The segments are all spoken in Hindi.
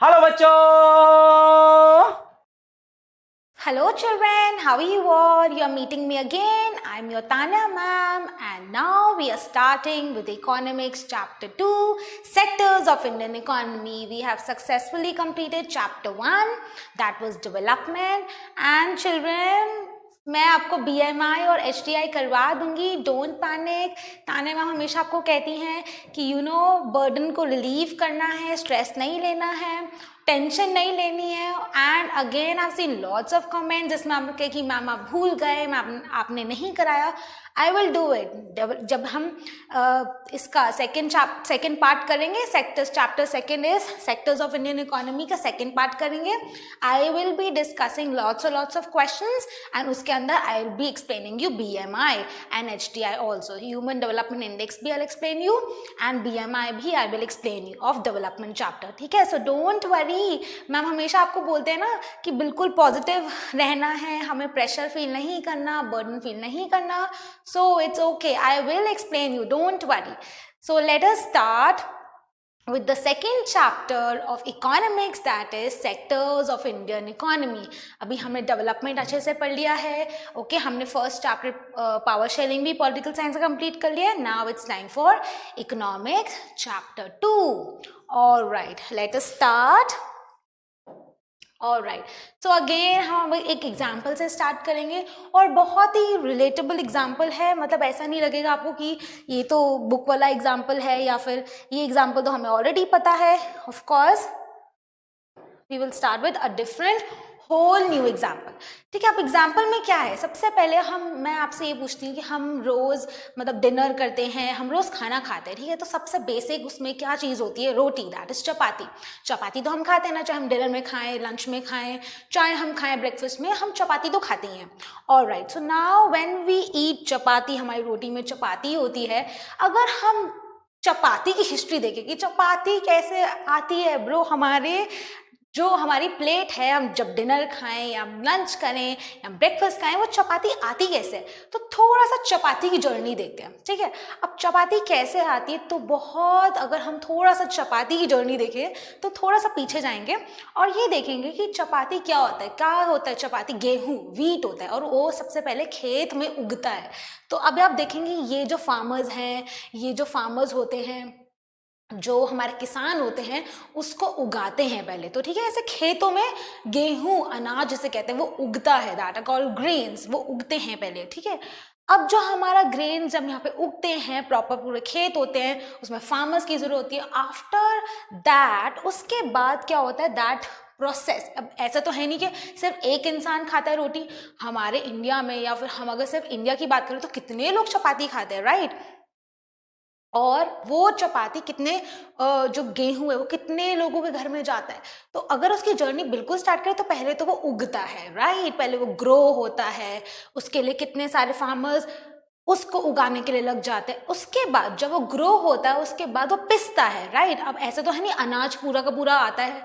हेलो बच्चों। Hello children, how are you all? You are meeting me again. I am your Tanya ma'am and now we are starting with Economics chapter 2, Sectors of Indian Economy. We have successfully completed chapter 1, that was development, and children मैं आपको BMI और HDI करवा दूंगी. Don't panic. ताने मैम हमेशा आपको कहती हैं कि बर्डन को रिलीव करना है, स्ट्रेस नहीं लेना है, टेंशन नहीं लेनी है. And again I seen lots of comment जिसमें आप कहे कि मैम आप भूल गए, मैम आपने नहीं कराया. I will do it. जब हम इसका सेकेंड पार्ट करेंगे, sectors chapter second is sectors of Indian economy का सेकेंड पार्ट करेंगे. I will be discussing lots of questions and उसके अंदर I will be explaining you BMI and HDI also. Human development index भी I explain you and BMI भी I will explain you of development chapter. ठीक है, सो डोंट वरी. मैम हमेशा आपको बोलते हैं ना कि बिल्कुल पॉजिटिव रहना है, हमें प्रेशर फील नहीं करना, बर्डन फील नहीं करना. So it's okay, I will explain you, don't worry. So let us start with the second chapter of economics, that is sectors of Indian economy. अभी हमने डेवलपमेंट अच्छे से पढ़ लिया है. ओके, हमने फर्स्ट चैप्टर पावर शेयरिंग भी पॉलिटिकल साइंस का कंप्लीट कर लिया है. Now it's time for economics chapter 2. Alright, late us start. Alright, so again हम एक एग्जाम्पल से स्टार्ट करेंगे और बहुत ही रिलेटेबल एग्जाम्पल है. मतलब ऐसा नहीं लगेगा आपको कि ये तो बुक वाला एग्जाम्पल है या फिर ये एग्जाम्पल तो हमें ऑलरेडी पता है. Of course we will start with a different whole new example. ठीक है, अब एग्जाम्पल में क्या है, सबसे पहले मैं आपसे ये पूछती हूँ कि हम रोज़ मतलब डिनर करते हैं, हम रोज़ खाना खाते हैं. ठीक है, तो सबसे बेसिक उसमें क्या चीज़ होती है? रोटी, दैट इज चपाती. चपाती तो हम खाते हैं ना, चाहे हम डिनर में खाएं, लंच में खाएं, चाहे हम खाएं ब्रेकफास्ट में, हम चपाती तो खाते ही हैं. Alright, so now when we eat chapati, हमारी रोटी में चपाती होती है. अगर हम चपाती की हिस्ट्री देखें कि चपाती कैसे आती है ब्रो, जो हमारी प्लेट है, हम जब डिनर खाएं या लंच करें या ब्रेकफास्ट खाएं, वो चपाती आती कैसे? तो थोड़ा सा चपाती की जर्नी देखते हैं. ठीक है, अब चपाती कैसे आती है, तो बहुत अगर हम थोड़ा सा चपाती की जर्नी देखें तो थोड़ा सा पीछे जाएंगे और ये देखेंगे कि चपाती क्या होता है. चपाती गेहूं, वीट होता है और वो सबसे पहले खेत में उगता है. तो अभी आप देखेंगे ये जो फार्मर्स हैं, ये जो फार्मर्स होते हैं, जो हमारे किसान होते हैं, उसको उगाते हैं पहले तो. ठीक है, ऐसे खेतों में गेहूं, अनाज जिसे कहते हैं, वो उगता है. That are called grains. वो उगते हैं पहले. ठीक है, अब जो हमारा ग्रेन जब यहाँ पे उगते हैं, प्रॉपर पूरे खेत होते हैं, उसमें फार्मर्स की जरूरत होती है. आफ्टर दैट उसके बाद क्या होता है? That process. अब ऐसा तो है नहीं कि सिर्फ एक इंसान खाता है रोटी. हमारे इंडिया में, या फिर हम अगर सिर्फ इंडिया की बात करें तो कितने लोग चपाती खाते हैं, राइट? और वो चपाती कितने जो गेहूं है वो कितने लोगों के घर में जाता है. तो अगर उसकी जर्नी बिल्कुल स्टार्ट करें तो पहले तो वो उगता है, राइट? पहले वो ग्रो होता है, उसके लिए कितने सारे फार्मर्स उसको उगाने के लिए लग जाते हैं. उसके बाद जब वो ग्रो होता है उसके बाद वो पिसता है, राइट? अब ऐसे तो है नहीं अनाज पूरा का पूरा आता है,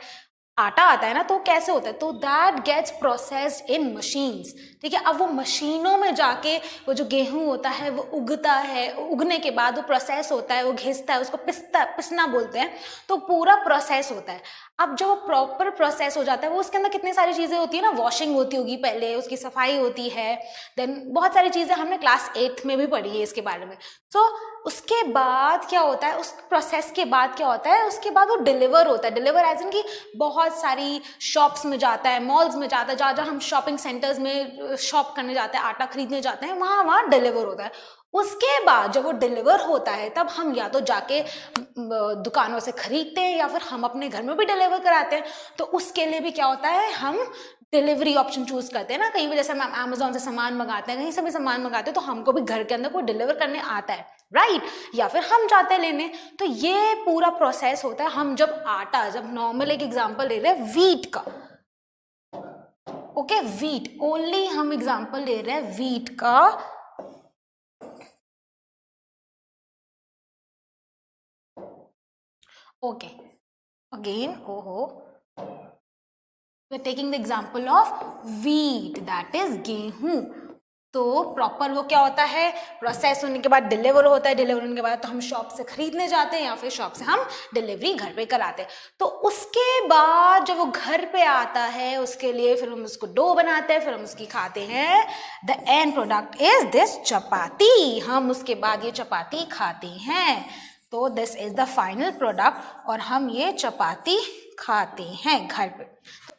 आटा आता है ना, तो कैसे होता है? तो that gets processed in machines. ठीक है, अब वो मशीनों में जाके वो जो गेहूं होता है वो उगता है. उगने के बाद वो प्रोसेस होता है, वो घिसता है, उसको पिसना बोलते हैं. तो पूरा प्रोसेस होता है. अब जब वो प्रॉपर प्रोसेस हो जाता है, वो उसके अंदर कितनी सारी चीजें होती है ना, वॉशिंग होती होगी पहले, उसकी सफाई होती है, देन बहुत सारी चीजें हमने क्लास 8th में भी पढ़ी है इसके बारे में. सो उसके बाद क्या होता है, उस प्रोसेस के बाद क्या होता है, उसके बाद वो डिलीवर होता है. डिलीवर एज इन की बहुत सारी शॉप्स में जाता है, मॉल्स में जाता है, जहाँ जहाँ हम शॉपिंग सेंटर्स में शॉप करने जाते हैं, आटा खरीदने जाते हैं, वहाँ डिलीवर होता है. उसके बाद जब वो डिलीवर होता है तब हम या तो जाके दुकानों से खरीदते हैं या फिर हम अपने घर में भी डिलीवर कराते हैं. तो उसके लिए भी क्या होता है, हम डिलीवरी ऑप्शन चूज करते हैं ना. कहीं भी जैसे हम अमेजोन से सामान मंगाते हैं, कहीं से भी सामान मंगाते हैं, तो हमको भी घर के अंदर कोई डिलीवर करने आता है, राइट? या फिर हम जाते हैं लेने. तो ये पूरा प्रोसेस होता है. हम जब नॉर्मल एक एग्जांपल ले रहे हैं वीट का. ओके, वीट ओनली हम एग्जांपल ले रहे हैं वीट का. Okay, again we're taking the example of wheat, that is गेहूं. तो प्रॉपर वो क्या होता है, प्रोसेस होने के बाद डिलीवर होता है, डिलीवर होने के बाद तो हम शॉप से खरीदने जाते हैं या फिर शॉप से हम डिलीवरी घर पे कराते हैं। तो उसके बाद जब वो घर पे आता है उसके लिए फिर हम उसको डो बनाते हैं, फिर हम उसकी खाते हैं। The end product is this chapati, हम उसके बाद ये चपाती खाते हैं। तो this is the final product और हम ये चपाती खाते हैं घर पे।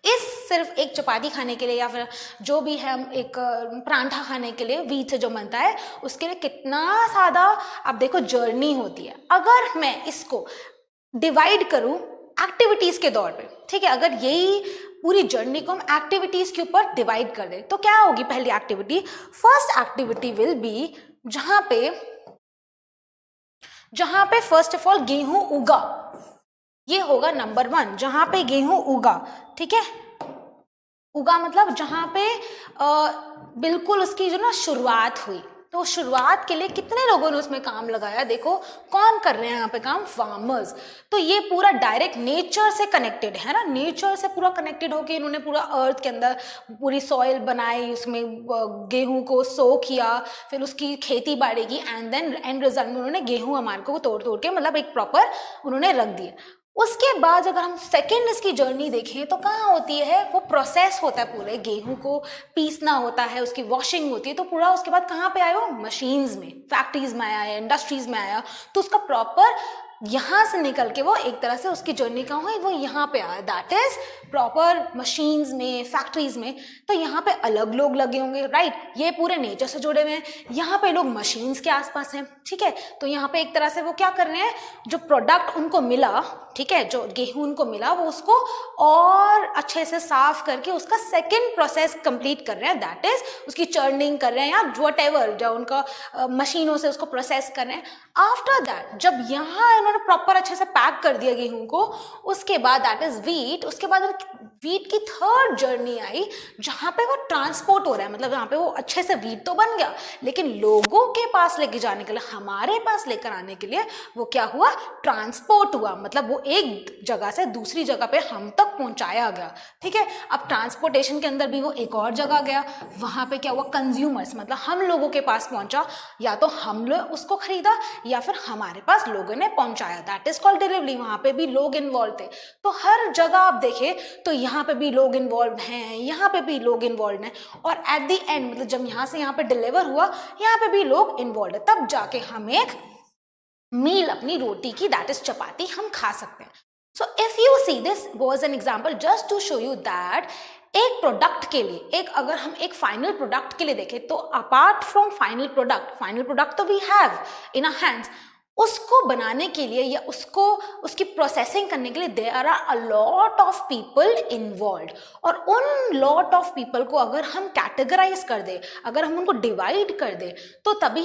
इस सिर्फ एक चपाती खाने के लिए या फिर जो भी है हम एक परांठा खाने के लिए व्हीट से जो बनता है उसके लिए कितना ज़्यादा आप देखो जर्नी होती है। अगर मैं इसको डिवाइड करूं एक्टिविटीज़ के दौर पे, ठीक है, अगर यही पूरी जर्नी को हम एक्टिविटीज़ के ऊपर डिवाइड कर दें तो क्या होगी पहली activity. First activity will be जहाँ पे फर्स्ट ऑफ ऑल गेहूं उगा, ये होगा नंबर 1, जहां पे गेहूं उगा, ठीक है। उगा मतलब जहां पे बिल्कुल उसकी जो ना शुरुआत हुई। तो शुरुआत के लिए कितने लोगों ने उसमें काम लगाया, देखो कौन कर रहे हैं यहाँ पे काम, फार्मर्स। तो ये पूरा डायरेक्ट नेचर से कनेक्टेड है ना, नेचर से पूरा कनेक्टेड होके इन्होंने पूरा अर्थ के अंदर पूरी सॉइल बनाई, उसमें गेहूं को सो किया, फिर उसकी खेती बाड़ी की, एंड देन एंड रिजल्ट में उन्होंने गेहूं हमारे को तोड़ तोड़ के मतलब एक प्रॉपर उन्होंने रख दिया। उसके बाद अगर हम सेकेंड इसकी जर्नी देखें तो कहाँ होती है, वो प्रोसेस होता है, पूरे गेहूं को पीसना होता है, उसकी वॉशिंग होती है। तो पूरा उसके बाद कहाँ पे आया, वो मशीन्स में, फैक्ट्रीज में आया, इंडस्ट्रीज में आया। तो उसका प्रॉपर यहाँ से निकल के वो एक तरह से उसकी जर्नी कहाँ हुई, वो यहाँ पे आया, दैट इज प्रॉपर मशीन्स में, फैक्ट्रीज में। तो यहाँ पे अलग लोग लगे होंगे, राइट, ये पूरे नेचर से जुड़े हुए हैं, यहाँ पे लोग मशीन्स के आसपास हैं, ठीक है। तो यहाँ पे एक तरह से वो क्या कर रहे हैं, जो प्रोडक्ट उनको मिला, ठीक है, जो गेहूं उनको मिला वो उसको और अच्छे से साफ करके उसका सेकेंड प्रोसेस कंप्लीट कर रहे हैं, दैट इज उसकी चर्निंग कर रहे हैं या व्हाटएवर जो उनका मशीनों से उसको प्रोसेस कर रहे हैं। आफ्टर दैट जब यहाँ उन्होंने प्रॉपर अच्छे से पैक कर दिया गेहूं को, उसके बाद दैट इज व्हीट, उसके बाद व्हीट की थर्ड जर्नी आई जहाँ पे वो ट्रांसपोर्ट हो रहा है, मतलब जहाँ पे वो अच्छे से व्हीट तो बन गया लेकिन लोगों के पास लेके जाने के लिए, हमारे पास लेकर आने के लिए वो क्या हुआ, ट्रांसपोर्ट हुआ, मतलब वो एक जगह से दूसरी जगह पे हम तक पहुंचाया गया, ठीक है। अब ट्रांसपोर्टेशन के अंदर भी वो एक और जगह गया, वहां पे क्या हुआ, कंज्यूमर्स मतलब हम लोगों के पास पहुंचा, या तो हम लोग उसको खरीदा या फिर हमारे पास लोगों ने पहुंचाया, दैट इज कॉल्ड डिलीवरी। वहां पे भी लोग इन्वॉल्व थे। तो हर जगह आप देखें तो यहाँ पे भी लोग इन्वॉल्व हैं, यहाँ पे भी लोग इन्वॉल्व हैं, और एट द एंड मतलब जब यहाँ से यहाँ पे डिलीवर हुआ यहाँ पे भी लोग इन्वॉल्व है, तब जाके हम एक मील अपनी रोटी की, दैट इज चपाती, हम खा सकते हैं। So if you see this was an example just to show you that एक प्रोडक्ट के लिए, एक अगर हम एक फाइनल प्रोडक्ट के लिए देखें तो अपार्ट फ्रॉम फाइनल प्रोडक्ट तो we have in our hands, उसको बनाने के लिए या उसको उसकी प्रोसेसिंग करने के लिए there are a lot of people involve. और उन लॉट ऑफ पीपल को अगर हम कैटेगराइज कर दे, अगर हम उनको डिवाइड कर दे, तो तभी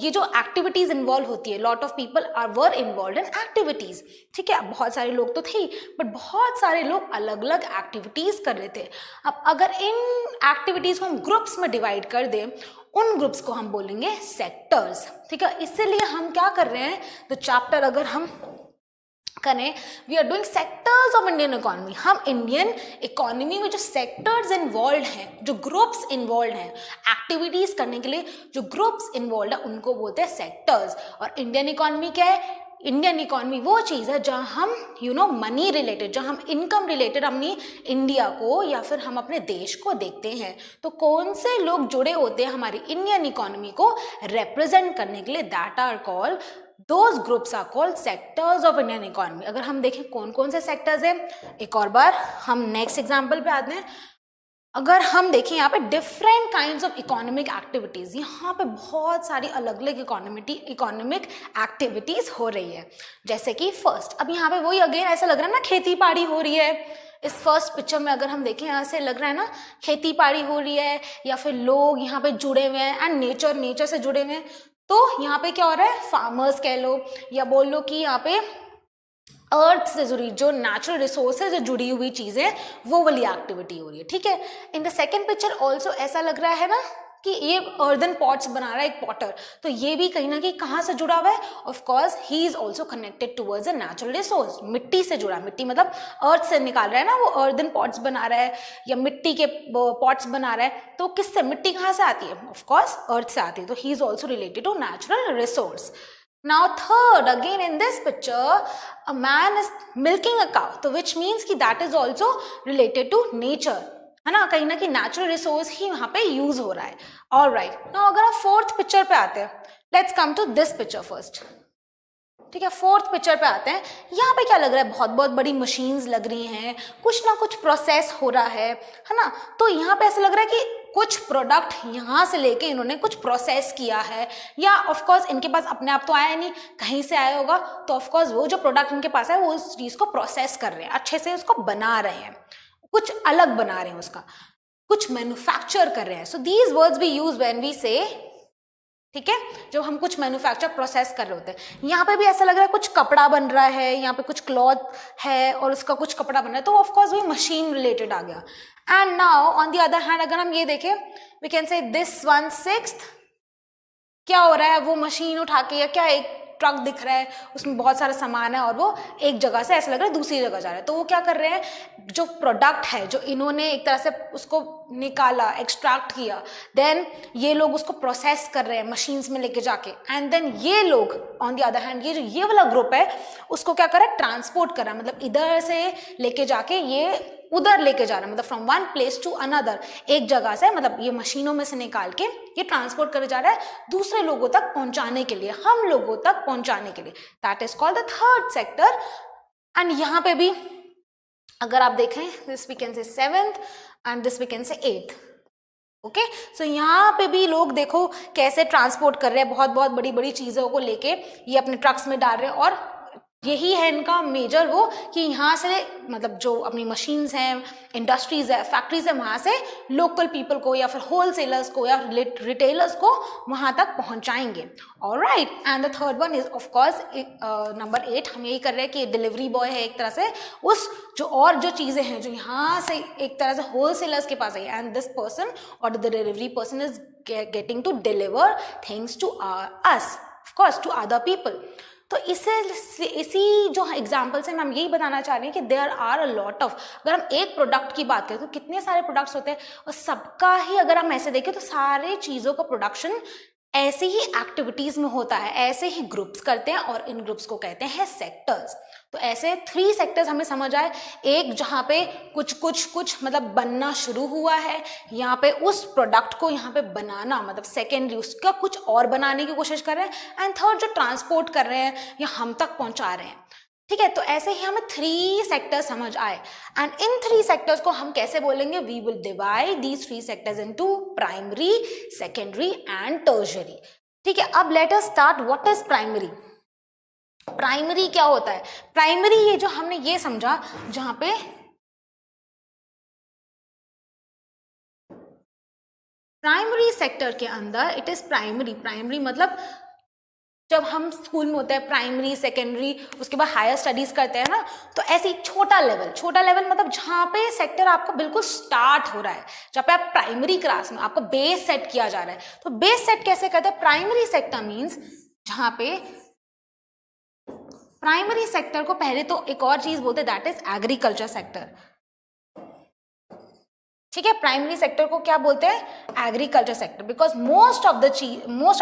ये जो एक्टिविटीज इन्वॉल्व होती है, lot of people are were involve in activities, ठीक है। बहुत सारे लोग तो थे बट बहुत सारे लोग अलग अलग एक्टिविटीज कर रहे थे। अब अगर इन एक्टिविटीज को हम ग्रुप्स में डिवाइड कर दें, उन ग्रुप्स को हम बोलेंगे सेक्टर्स, ठीक है। इसीलिए हम क्या कर रहे हैं, तो चैप्टर अगर हम करें, we are doing sectors of Indian economy. हम इंडियन इकोनॉमी में जो सेक्टर्स इन्वॉल्व हैं, जो ग्रुप्स इन्वॉल्व हैं एक्टिविटीज करने के लिए, जो ग्रुप्स इन्वॉल्व है उनको बोलते हैं सेक्टर्स। और इंडियन इकोनॉमी क्या है, इंडियन इकोनॉमी वो चीज़ है जहाँ हम मनी रिलेटेड, जहाँ हम इनकम रिलेटेड अपनी इंडिया को या फिर हम अपने देश को देखते हैं। तो कौन से लोग जुड़े होते हैं हमारी इंडियन इकोनॉमी को रिप्रेजेंट करने के लिए, that are called, those groups are called sectors of Indian economy. अगर हम देखें कौन कौन से सेक्टर्स हैं, एक और बार हम नेक्स्ट एग्जाम्पल पे आते हैं। अगर हम देखें यहाँ पे different kinds of economic activities, यहाँ पे बहुत सारी अलग अलग इकोनॉमिक एक्टिविटीज़ हो रही है। जैसे कि फर्स्ट, अब यहाँ पे वही अगेन ऐसा लग रहा है ना खेती बाड़ी हो रही है। इस फर्स्ट पिक्चर में अगर हम देखें यहाँ से लग रहा है ना खेती बाड़ी हो रही है, या फिर लोग यहाँ पे जुड़े हुए हैं एंड नेचर से जुड़े हुए हैं। तो यहाँ पे क्या हो रहा है, फार्मर्स कह लो या बोल लो कि यहाँ पे अर्थ से जुड़ी जो नेचुरल रिसोर्सेज से जुड़ी हुई चीजें, वो वाली एक्टिविटी हो रही है, ठीक है। In the second picture also ऐसा लग रहा है ना कि ये अर्दन पॉट्स बना रहा है एक पॉटर, तो ये भी कहीं ना कहीं कहाँ से जुड़ा हुआ है, of course he is also connected towards a natural resource, मिट्टी से जुड़ा, मिट्टी मतलब अर्थ से निकाल रहा है ना, वो अर्दन पॉट्स बना रहा है या मिट्टी के पॉट्स बना रहा है, तो किससे, मिट्टी कहाँ से आती है, ऑफ कोर्स अर्थ से आती है, तो he is also related to natural resource. Now third, again in this picture, a man is milking a cow, तो which means कि that is also related to nature, है ना, कहीं ना कहीं नेचुरल रिसोर्स ही वहां पे यूज हो रहा है. ऑलराइट, नाउ अगर आप फोर्थ पिक्चर पे आते हैं, let's come to this picture first. ठीक है, फोर्थ पिक्चर पे आते हैं. यहाँ पे क्या लग रहा है, बहुत बहुत बड़ी मशीन्स लग रही हैं, कुछ ना कुछ प्रोसेस हो रहा है ना. तो यहाँ पे ऐसा लग रहा है कि कुछ प्रोडक्ट यहाँ से लेके इन्होंने कुछ प्रोसेस किया है, या ऑफ कोर्स इनके पास अपने आप तो आया नहीं, कहीं से आया होगा, तो ऑफ कोर्स वो जो प्रोडक्ट इनके पास है वो उस चीज को प्रोसेस कर रहे हैं, अच्छे से उसको बना रहे हैं, कुछ अलग बना रहे हैं, उसका कुछ मैन्युफैक्चर कर रहे हैं. So these words we use when we say, ठीक है, जब हम कुछ मैन्युफैक्चर प्रोसेस कर रहे होते हैं. यहाँ पे भी ऐसा लग रहा है कुछ कपड़ा बन रहा है, यहाँ पे कुछ क्लॉथ है और उसका कुछ कपड़ा बन रहा है, तो ऑफ कोर्स वो मशीन रिलेटेड आ गया. And now on the other hand अगर हम ये देखें, वी कैन से दिस 1/6 क्या हो रहा है, वो मशीन उठा के, या क्या एक ट्रक दिख रहा है, उसमें बहुत सारा सामान है और वो एक जगह से ऐसा लग रहा है दूसरी जगह जा रहा है, तो वो क्या कर रहे हैं, जो प्रोडक्ट है जो इन्होंने एक तरह से उसको निकाला, एक्सट्रैक्ट किया, देन ये लोग उसको प्रोसेस कर रहे हैं मशीन्स में लेके जाके, एंड देन ये लोग ऑन द अदर हैंड, ये जो ये वाला ग्रुप है उसको क्या कर रहा है, ट्रांसपोर्ट कर रहा है, मतलब इधर से लेके जाके ये उधर लेके जा रहा है, मतलब from one place to another, एक जगह से, मतलब ये मशीनों में से निकाल के ये ट्रांसपोर्ट करे जा रहा है दूसरे लोगों तक पहुंचाने के लिए, हम लोगों तक पहुंचाने के लिए. That is called the third sector. And यहाँ पे भी अगर आप देखें, दिस वी कैन से 7th and this we can से 8th. ओके, सो यहाँ पे भी लोग देखो कैसे ट्रांसपोर्ट कर रहे हैं, बहुत बहुत बड़ी बड़ी चीजों को लेके ये अपने ट्रक्स में डाल रहे हैं, और यही है इनका मेजर वो कि यहाँ से, मतलब जो अपनी मशीन्स हैं, इंडस्ट्रीज है, फैक्ट्रीज है, वहाँ से लोकल पीपल को या फिर होलसेलर्स को या रिटेलर्स को वहाँ तक पहुँचाएंगे. Alright, and the third one is of course number 8, हम यही कर रहे हैं कि डिलीवरी बॉय है एक तरह से, उस जो और जो चीज़ें हैं जो यहाँ से एक तरह से होलसेलर्स के पास आई, एंड दिस पर्सन और the delivery person is getting to deliver things to us, of course to other people. तो इसी जो एग्जाम्पल्स हैं, हम यही बताना चाह रहे हैं कि there are a lot of, अगर हम एक प्रोडक्ट की बात करें तो कितने सारे प्रोडक्ट्स होते हैं, और सबका ही अगर हम ऐसे देखें तो सारे चीज़ों का प्रोडक्शन ऐसे ही एक्टिविटीज़ में होता है, ऐसे ही ग्रुप्स करते हैं, और इन ग्रुप्स को कहते हैं सेक्टर्स. तो ऐसे 3 सेक्टर्स हमें समझ आए. एक जहाँ पे कुछ मतलब बनना शुरू हुआ है, यहाँ पे उस प्रोडक्ट को यहाँ पे बनाना, मतलब सेकेंडरी उसका कुछ और बनाने की कोशिश कर रहे हैं, एंड थर्ड जो ट्रांसपोर्ट कर रहे हैं या हम तक पहुँचा रहे हैं. ठीक है, तो ऐसे ही हमें 3 सेक्टर्स समझ आए, एंड इन 3 सेक्टर्स को हम कैसे बोलेंगे, we will divide these 3 sectors into primary, secondary and tertiary. ठीक है, अब let us start. What is primary? Primary क्या होता है? प्राइमरी ये जो हमने ये समझा, जहां पे प्राइमरी सेक्टर के अंदर इट इज प्राइमरी मतलब जब हम स्कूल में होते हैं प्राइमरी, सेकेंडरी, उसके बाद हायर स्टडीज करते हैं ना, तो ऐसे ही छोटा लेवल मतलब जहाँ पे सेक्टर आपका बिल्कुल स्टार्ट हो रहा है, जहाँ पे आप प्राइमरी क्लास में आपका बेस सेट किया जा रहा है. तो बेस सेट कैसे करते हैं? प्राइमरी सेक्टर मीन्स जहाँ पे प्राइमरी सेक्टर को पहले तो एक और चीज बोलते हैं, दैट इज एग्रीकल्चर सेक्टर. ठीक है, प्राइमरी सेक्टर को क्या बोलते हैं? Agriculture sector, because most of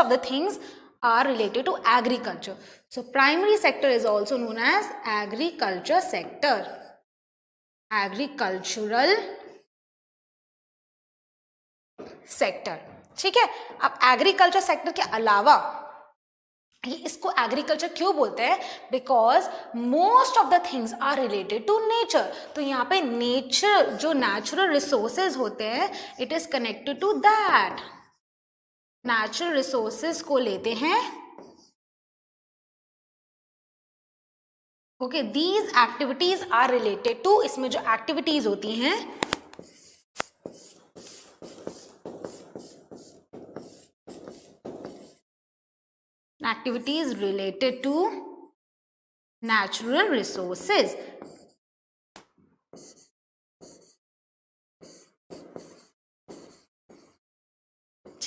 the things are related to agriculture. So primary sector is also known as agriculture sector. Agricultural sector. ठीक है, अब एग्रीकल्चर सेक्टर के अलावा ये इसको एग्रीकल्चर क्यों बोलते हैं? Because most of the things are related to nature. तो यहाँ पे नेचर जो नेचुरल रिसोर्सेज होते हैं, it is connected to that. Natural resources को लेते हैं. Okay, these activities are related to, इसमें जो एक्टिविटीज होती हैं activities related to natural resources.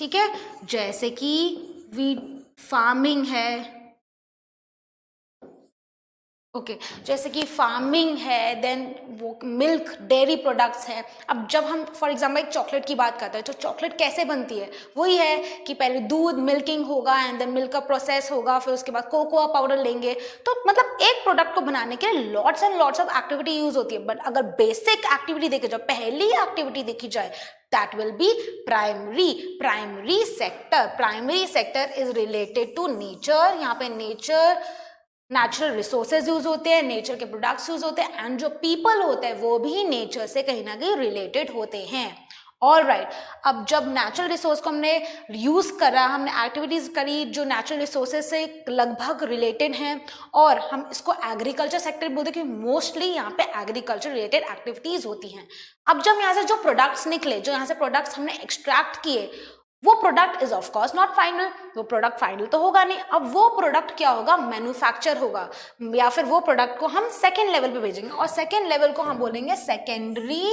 ठीक है, जैसे कि वीट फार्मिंग है, ओके जैसे कि फार्मिंग है, देन वो मिल्क डेयरी प्रोडक्ट्स हैं। अब जब हम फॉर एग्जांपल एक चॉकलेट की बात करते हैं तो चॉकलेट कैसे बनती है, वही है कि पहले दूध मिल्किंग होगा एंड देन मिल्क का प्रोसेस होगा, फिर उसके बाद कोकोआ पाउडर लेंगे। तो मतलब एक प्रोडक्ट को बनाने के लिए lots and lots of activity use होती है। बट अगर बेसिक एक्टिविटी देखी जाए, पहली एक्टिविटी देखी जाए, that will be primary sector is related to nature। यहाँ पे नेचुरल रिसोर्सेज यूज होते हैं, नेचर के प्रोडक्ट्स यूज होते हैं, एंड जो पीपल होते हैं वो भी नेचर से कहीं ना कहीं रिलेटेड होते हैं। ऑल राइट, अब जब नेचुरल रिसोर्स को हमने यूज करा, हमने एक्टिविटीज करी जो नेचुरल रिसोर्सेज से लगभग रिलेटेड हैं, और हम इसको एग्रीकल्चर सेक्टर बोलते हैं कि मोस्टली यहाँ पे एग्रीकल्चर रिलेटेड एक्टिविटीज होती हैं। अब जब यहाँ से जो प्रोडक्ट्स निकले, जो यहाँ से प्रोडक्ट्स हमने एक्सट्रैक्ट किए, वो product is of course not final, वो प्रोडक्ट फाइनल तो होगा नहीं। अब वो प्रोडक्ट क्या होगा, मैन्युफैक्चर होगा, या फिर वो प्रोडक्ट को हम सेकेंड लेवल पे भेजेंगे, और सेकेंड लेवल को हम बोलेंगे secondary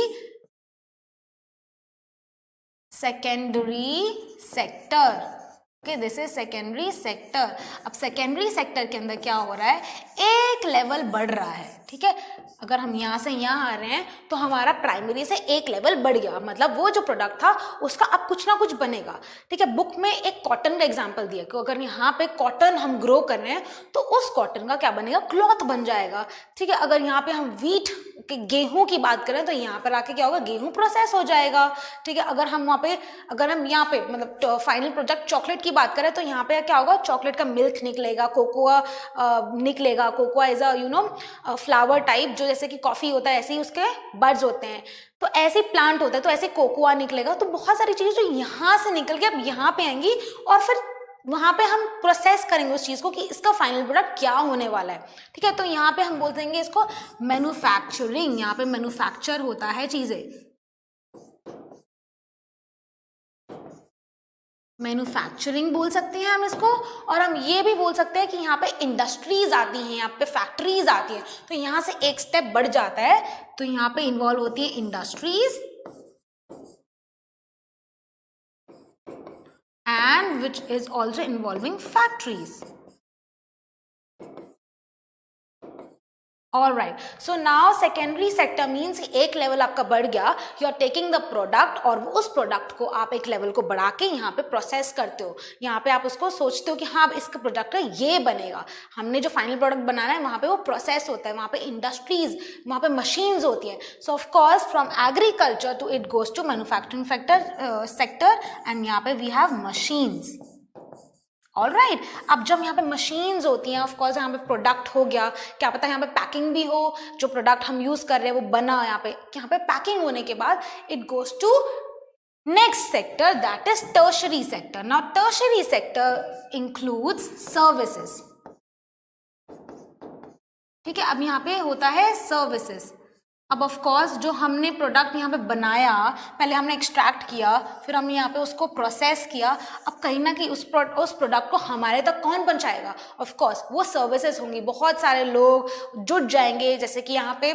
sector. Okay, this is secondary sector. अब सेकेंडरी सेक्टर के अंदर क्या हो रहा है, एक लेवल बढ़ रहा है। ठीक है, अगर हम यहाँ से यहाँ आ रहे हैं तो हमारा प्राइमरी से एक लेवल बढ़ गया, मतलब वो जो प्रोडक्ट था उसका अब कुछ ना कुछ बनेगा। ठीक है, बुक में एक कॉटन का एग्जांपल दिया कि अगर यहाँ पे कॉटन हम ग्रो कर रहे हैं तो उस कॉटन का क्या बनेगा, क्लॉथ बन जाएगा। ठीक है, अगर यहाँ पे हम वीट के गेहूं की बात करें तो यहाँ पर आके क्या होगा, गेहूं प्रोसेस हो जाएगा। ठीक है, अगर हम यहाँ पे मतलब फाइनल प्रोडक्ट चॉकलेट की बात करें तो यहाँ पे क्या होगा, चॉकलेट का मिल्क निकलेगा, कोकोआ निकलेगा। Cocoa is a flower type, जो जैसे कि कॉफी होता है ऐसे ही उसके बड्स होते हैं, तो ऐसे प्लांट होता है, तो ऐसे कोकोआ निकलेगा। तो बहुत सारी चीजें जो यहाँ से निकल के अब यहाँ पे आएंगी, और फिर वहां पे हम प्रोसेस करेंगे उस चीज को कि इसका फाइनल प्रोडक्ट क्या होने वाला है। ठीक है, तो यहाँ पे हम बोल देंगे इसको मैन्युफैक्चरिंग। यहाँ पे मैन्युफैक्चर होता है चीजें, मैन्युफैक्चरिंग बोल सकते हैं हम इसको। और हम ये भी बोल सकते हैं कि यहाँ पे इंडस्ट्रीज आती हैं, यहाँ पे फैक्ट्रीज आती हैं, तो यहाँ से एक स्टेप बढ़ जाता है, तो यहाँ पे इन्वॉल्व होती है industries, and which is also involving factories. All right, so now secondary sector means एक लेवल आपका बढ़ गया, you are taking the product, और उस प्रोडक्ट को आप एक लेवल को बढ़ा के यहाँ पे प्रोसेस करते हो। यहाँ पे आप उसको सोचते हो कि हाँ इसका प्रोडक्ट है, ये बनेगा। हमने जो फाइनल प्रोडक्ट बनाना है वहाँ पे वो प्रोसेस होता है, वहाँ पे इंडस्ट्रीज, वहाँ पे मशीन्स होती हैं। So of course from agriculture to it goes to manufacturing sector, and यहाँ पे we have machines. All right, अब जब यहाँ पे मशीन्स होती हैं, ऑफ कोर्स यहाँ पे प्रोडक्ट हो गया, क्या पता यहाँ पे पैकिंग भी हो, जो प्रोडक्ट हम यूज कर रहे हैं वो बना यहाँ पे पैकिंग होने के बाद it goes to next sector, that is tertiary sector. Now tertiary sector includes services. ठीक है, अब यहाँ पे होता है सर्विसेज। अब ऑफ कोर्स जो हमने प्रोडक्ट यहाँ पे बनाया, पहले हमने एक्सट्रैक्ट किया, फिर हमने यहाँ पे उसको प्रोसेस किया, अब कहीं ना कहीं उस प्रोडक्ट को हमारे तक कौन पहुँचाएगा, ऑफ कोर्स वो सर्विसेज होंगी। बहुत सारे लोग जुट जाएंगे, जैसे कि यहाँ पे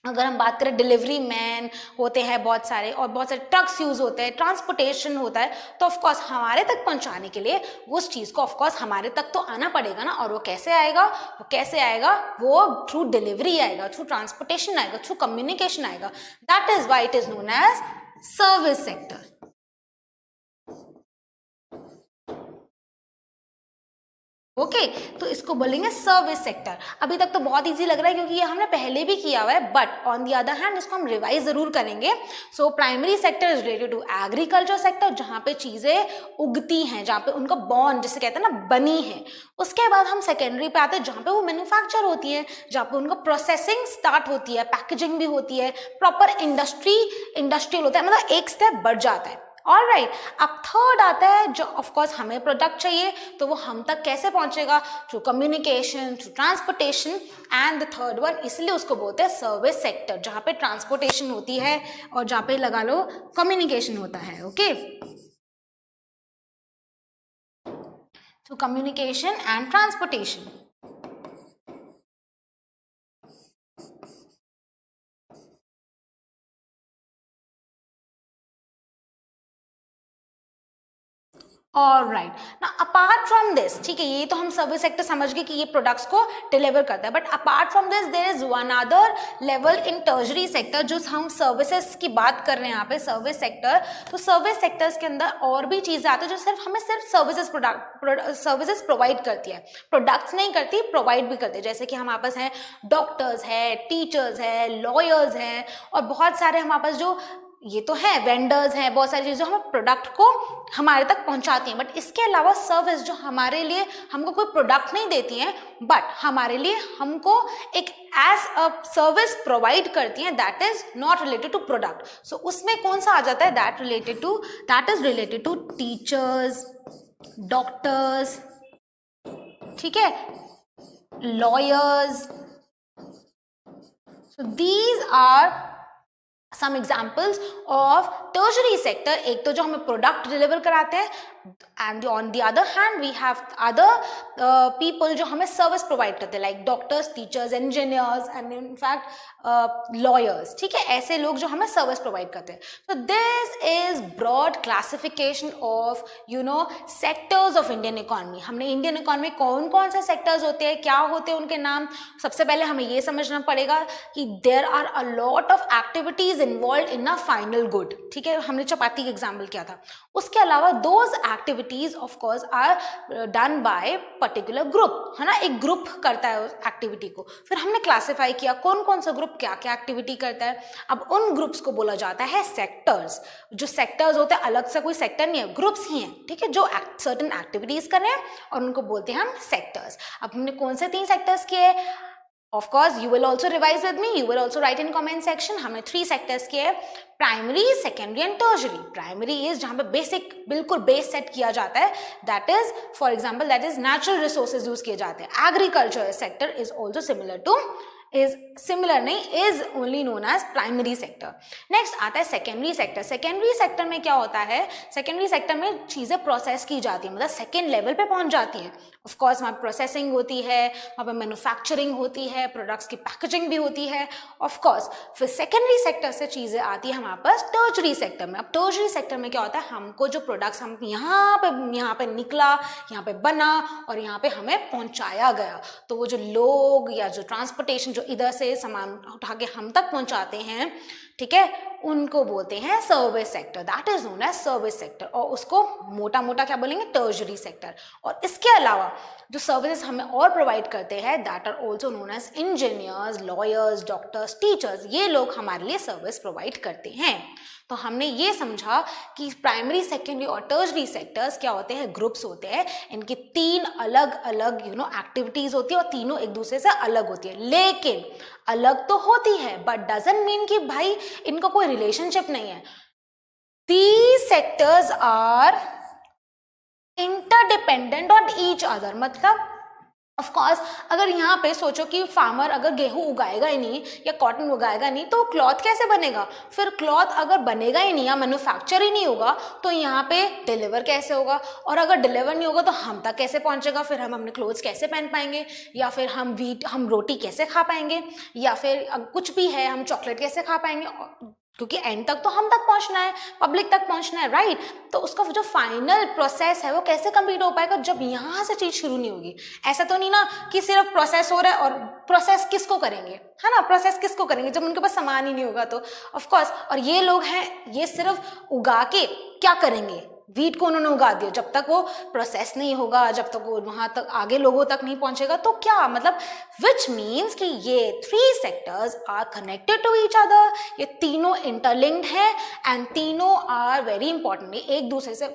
अगर हम बात करें डिलीवरी मैन होते हैं बहुत सारे, और बहुत सारे ट्रक्स यूज होते हैं, ट्रांसपोर्टेशन होता है, तो ऑफ कोर्स हमारे तक पहुंचाने के लिए उस चीज को ऑफ कोर्स हमारे तक तो आना पड़ेगा ना। और वो कैसे आएगा, वो थ्रू डिलीवरी आएगा, थ्रू ट्रांसपोर्टेशन आएगा, थ्रू कम्युनिकेशन आएगा। That is why it is known as service sector. Okay, तो इसको बोलेंगे सर्विस सेक्टर। अभी तक तो बहुत इजी लग रहा है क्योंकि ये हमने पहले भी किया हुआ है, but on the other hand इसको हम रिवाइज जरूर करेंगे। So primary sector is related to agriculture sector, जहाँ पे चीजें उगती हैं, जहाँ पे उनका बॉन्ड जिसे कहते हैं ना बनी है। उसके बाद हम सेकेंडरी पे आते हैं, जहाँ पे वो मैन्युफैक्चर होती है, जहाँ पे उनका प्रोसेसिंग स्टार्ट होती है, पैकेजिंग भी होती है, प्रॉपर इंडस्ट्रियल होता है, मतलब एक स्टेप बढ़ जाता है। ऑल राइट, अब थर्ड आता है, जो ऑफ कोर्स हमें प्रोडक्ट चाहिए तो वो हम तक कैसे पहुंचेगा, through communication, through transportation, and the third one इसलिए उसको बोलते हैं सर्विस सेक्टर, जहाँ पे ट्रांसपोर्टेशन होती है और जहाँ पे लगा लो कम्युनिकेशन होता है। Okay, through communication and transportation. Alright, ना अपार्ट फ्रॉम दिस, ठीक है, ये तो हम सर्विस सेक्टर समझ गए कि ये प्रोडक्ट्स को डिलीवर करता है, but apart from this there is one other level in tertiary sector, जो हम सर्विसेज की बात कर रहे हैं यहाँ पे, सर्विस सेक्टर। तो सर्विस सेक्टर्स के अंदर और भी चीजें आती है जो सिर्फ हमें सिर्फ सर्विसेज प्रोवाइड करती है, प्रोडक्ट्स नहीं करती, प्रोवाइड भी करती है। जैसे कि हमारे पास है डॉक्टर्स है, टीचर्स है, लॉयर्स हैं, और बहुत सारे हमारे पास जो ये तो है वेंडर्स हैं, बहुत सारी चीजें हम प्रोडक्ट को हमारे तक पहुंचाती हैं। बट इसके अलावा सर्विस जो हमारे लिए हमको कोई प्रोडक्ट नहीं देती हैं, बट हमारे लिए हमको एक एज अ सर्विस प्रोवाइड करती हैं, that is not related to product. So उसमें कौन सा आ जाता है, that is related to teachers, doctors, ठीक है, lawyers. So these are some examples of tertiary sector. एक तो जो हमें प्रोडक्ट डिलीवर कराते हैं, and on the other hand we have other people जो हमें सर्विस प्रोवाइड करते हैं, like doctors, teachers, engineers and in fact lawyers, ठीक है, ऐसे लोग जो हमें सर्विस प्रोवाइड करते हैं। तो this is broad classification of sectors of Indian economy. हमने इंडियन इकोनॉमी कौन कौन से सेक्टर्स होते हैं, क्या होते हैं उनके नाम। सबसे पहले हमें ये समझना पड़ेगा कि there are a lot of activities involve in a final good, ठीक है, हमने चपाती का एग्जाम्पल किया था। उसके अलावा those activities of course are done by particular group, है ना, एक ग्रुप करता है उस एक्टिविटी को। फिर हमने क्लासिफाई किया कौन कौन सा ग्रुप क्या क्या एक्टिविटी करता है। अब उन ग्रुप्स को बोला जाता है सेक्टर्स। जो सेक्टर्स होते हैं अलग से कोई सेक्टर नहीं है, ग्रुप्स ही हैं, ठीक है, जो सर्टेन एक्टिविटीज कर रहे हैं, और उनको बोलते हैं हम सेक्टर्स। अब हमने कौन से 3 सेक्टर्स किए, of course you will also revise with me, you will also write in comment section। हमने 3 सेक्टर्स किए, primary, secondary and tertiary. Primary is जहां पे बेसिक बिल्कुल बेस सेट किया जाता है, that is for example that is natural resources use किए जाते हैं। Agriculture sector is also is only known as primary sector। Next आता है सेकेंडरी सेक्टर। सेकेंडरी सेक्टर में क्या होता है, सेकेंडरी सेक्टर में चीजें प्रोसेस की जाती है, मतलब सेकेंड लेवल पे पहुंच जाती हैं। ऑफ कोर्स वहाँ प्रोसेसिंग होती है, वहाँ पे मैन्युफैक्चरिंग होती है, प्रोडक्ट्स की पैकेजिंग भी होती है, ऑफ कोर्स। फिर सेकेंडरी सेक्टर से चीजें आती है हमारे पास टर्शरी सेक्टर में। अब टर्शरी सेक्टर में क्या होता है, हमको जो प्रोडक्ट्स हम यहाँ पे निकला, यहाँ पे बना और यहाँ पे हमें पहुंचाया गया, तो वो जो लोग या जो ट्रांसपोर्टेशन जो इधर से सामान उठा के हम तक पहुंचाते हैं, ठीक है, उनको बोलते हैं service sector, that is known as service sector. और उसको मोटा मोटा क्या बोलेंगे, टर्शरी सेक्टर। और इसके अलावा जो सर्विसेज हमें और प्रोवाइड करते हैं, that are also known as engineers, lawyers, doctors, teachers. ये लोग हमारे लिए सर्विस प्रोवाइड करते हैं। तो हमने ये समझा कि प्राइमरी, सेकेंडरी और टर्शरी सेक्टर्स क्या होते हैं, ग्रुप्स होते हैं। इनकी 3 अलग अलग एक्टिविटीज होती है और तीनों एक दूसरे से अलग होती है। लेकिन अलग तो होती है, बट डजंट मीन कि भाई इनका कोई रिलेशनशिप नहीं है। These sectors are interdependent on each other। मतलब ऑफ कोर्स अगर यहाँ पे सोचो कि फार्मर अगर गेहूं उगाएगा ही नहीं या कॉटन उगाएगा नहीं, तो क्लॉथ कैसे बनेगा। फिर क्लॉथ अगर बनेगा ही नहीं या मैन्युफैक्चर ही नहीं होगा, तो यहाँ पे डिलीवर कैसे होगा, और अगर डिलीवर नहीं होगा तो हम तक कैसे पहुंचेगा, फिर हम अपने क्लोथ्स कैसे पहन पाएंगे, या फिर हम रोटी कैसे खा पाएंगे, या फिर कुछ भी है हम चॉकलेट कैसे खा पाएंगे, क्योंकि एंड तक तो हम तक पहुंचना है, पब्लिक तक पहुंचना है, राइट। तो उसका जो फाइनल प्रोसेस है वो कैसे कंप्लीट हो पाएगा, जब यहाँ से चीज शुरू नहीं होगी। ऐसा तो नहीं ना कि सिर्फ प्रोसेस हो रहा है, और प्रोसेस किसको करेंगे, है ना, प्रोसेस किसको करेंगे जब उनके पास सामान ही नहीं होगा। तो ऑफ कोर्स, और ये लोग हैं, ये सिर्फ उगा के क्या करेंगे, वीट को उन्होंने उगा दिया, जब तक वो प्रोसेस नहीं होगा, जब तक वो वहां तक आगे लोगों तक नहीं पहुंचेगा, तो क्या मतलब, विच मीन्स कि ये 3 sectors are connected to each other. ये तीनों इंटरलिंक्ड हैं एंड तीनों आर वेरी इंपॉर्टेंट, एक दूसरे से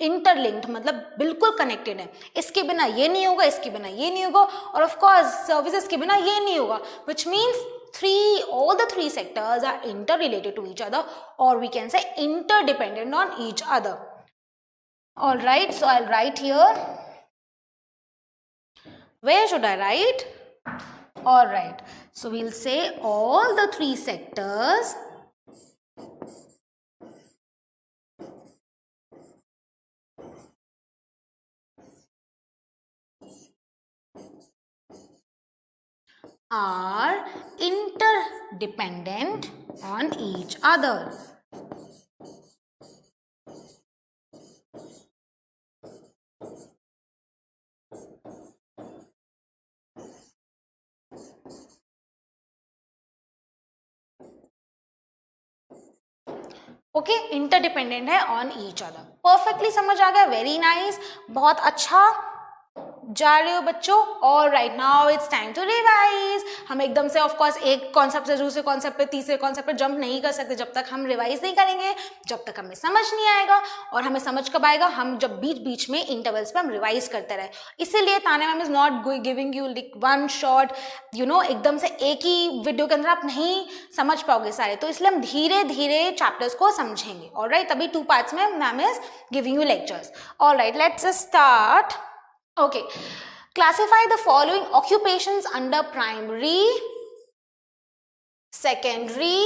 इंटरलिंक्ड, मतलब बिल्कुल कनेक्टेड है। इसके बिना ये नहीं होगा, इसके बिना ये नहीं होगा, और ऑफ कोर्स सर्विसेज के बिना ये नहीं होगा, which means all the 3 sectors are interrelated to each other, or we can say interdependent on each other। All right, so I'll write here. Where should I write? All right, so we'll say all the 3 sectors are interdependent on each other। Okay, interdependent है ऑन ईच अदर। परफेक्टली समझ आ गया, वेरी नाइस, बहुत अच्छा जा रहे हो बच्चों। और right now it's time to revise. हम एकदम से ऑफ कोर्स एक कॉन्सेप्ट से दूसरे कॉन्सेप्ट पे तीसरे कॉन्सेप्ट पे जंप नहीं कर सकते जब तक हम रिवाइज नहीं करेंगे, जब तक हमें समझ नहीं आएगा। और हमें समझ कब आएगा, हम जब बीच बीच में इंटरवल्स पे हम रिवाइज करते रहे। इसीलिए ताने ma'am is not giving you like one shot, you know, एकदम से एक ही वीडियो के अंदर आप नहीं समझ पाओगे सारे, तो इसलिए हम धीरे धीरे चैप्टर्स को समझेंगे। ऑलराइट, तभी 2 पार्ट्स में ma'am is giving you lectures. Alright, let's start. Okay, classify the following occupations under primary, secondary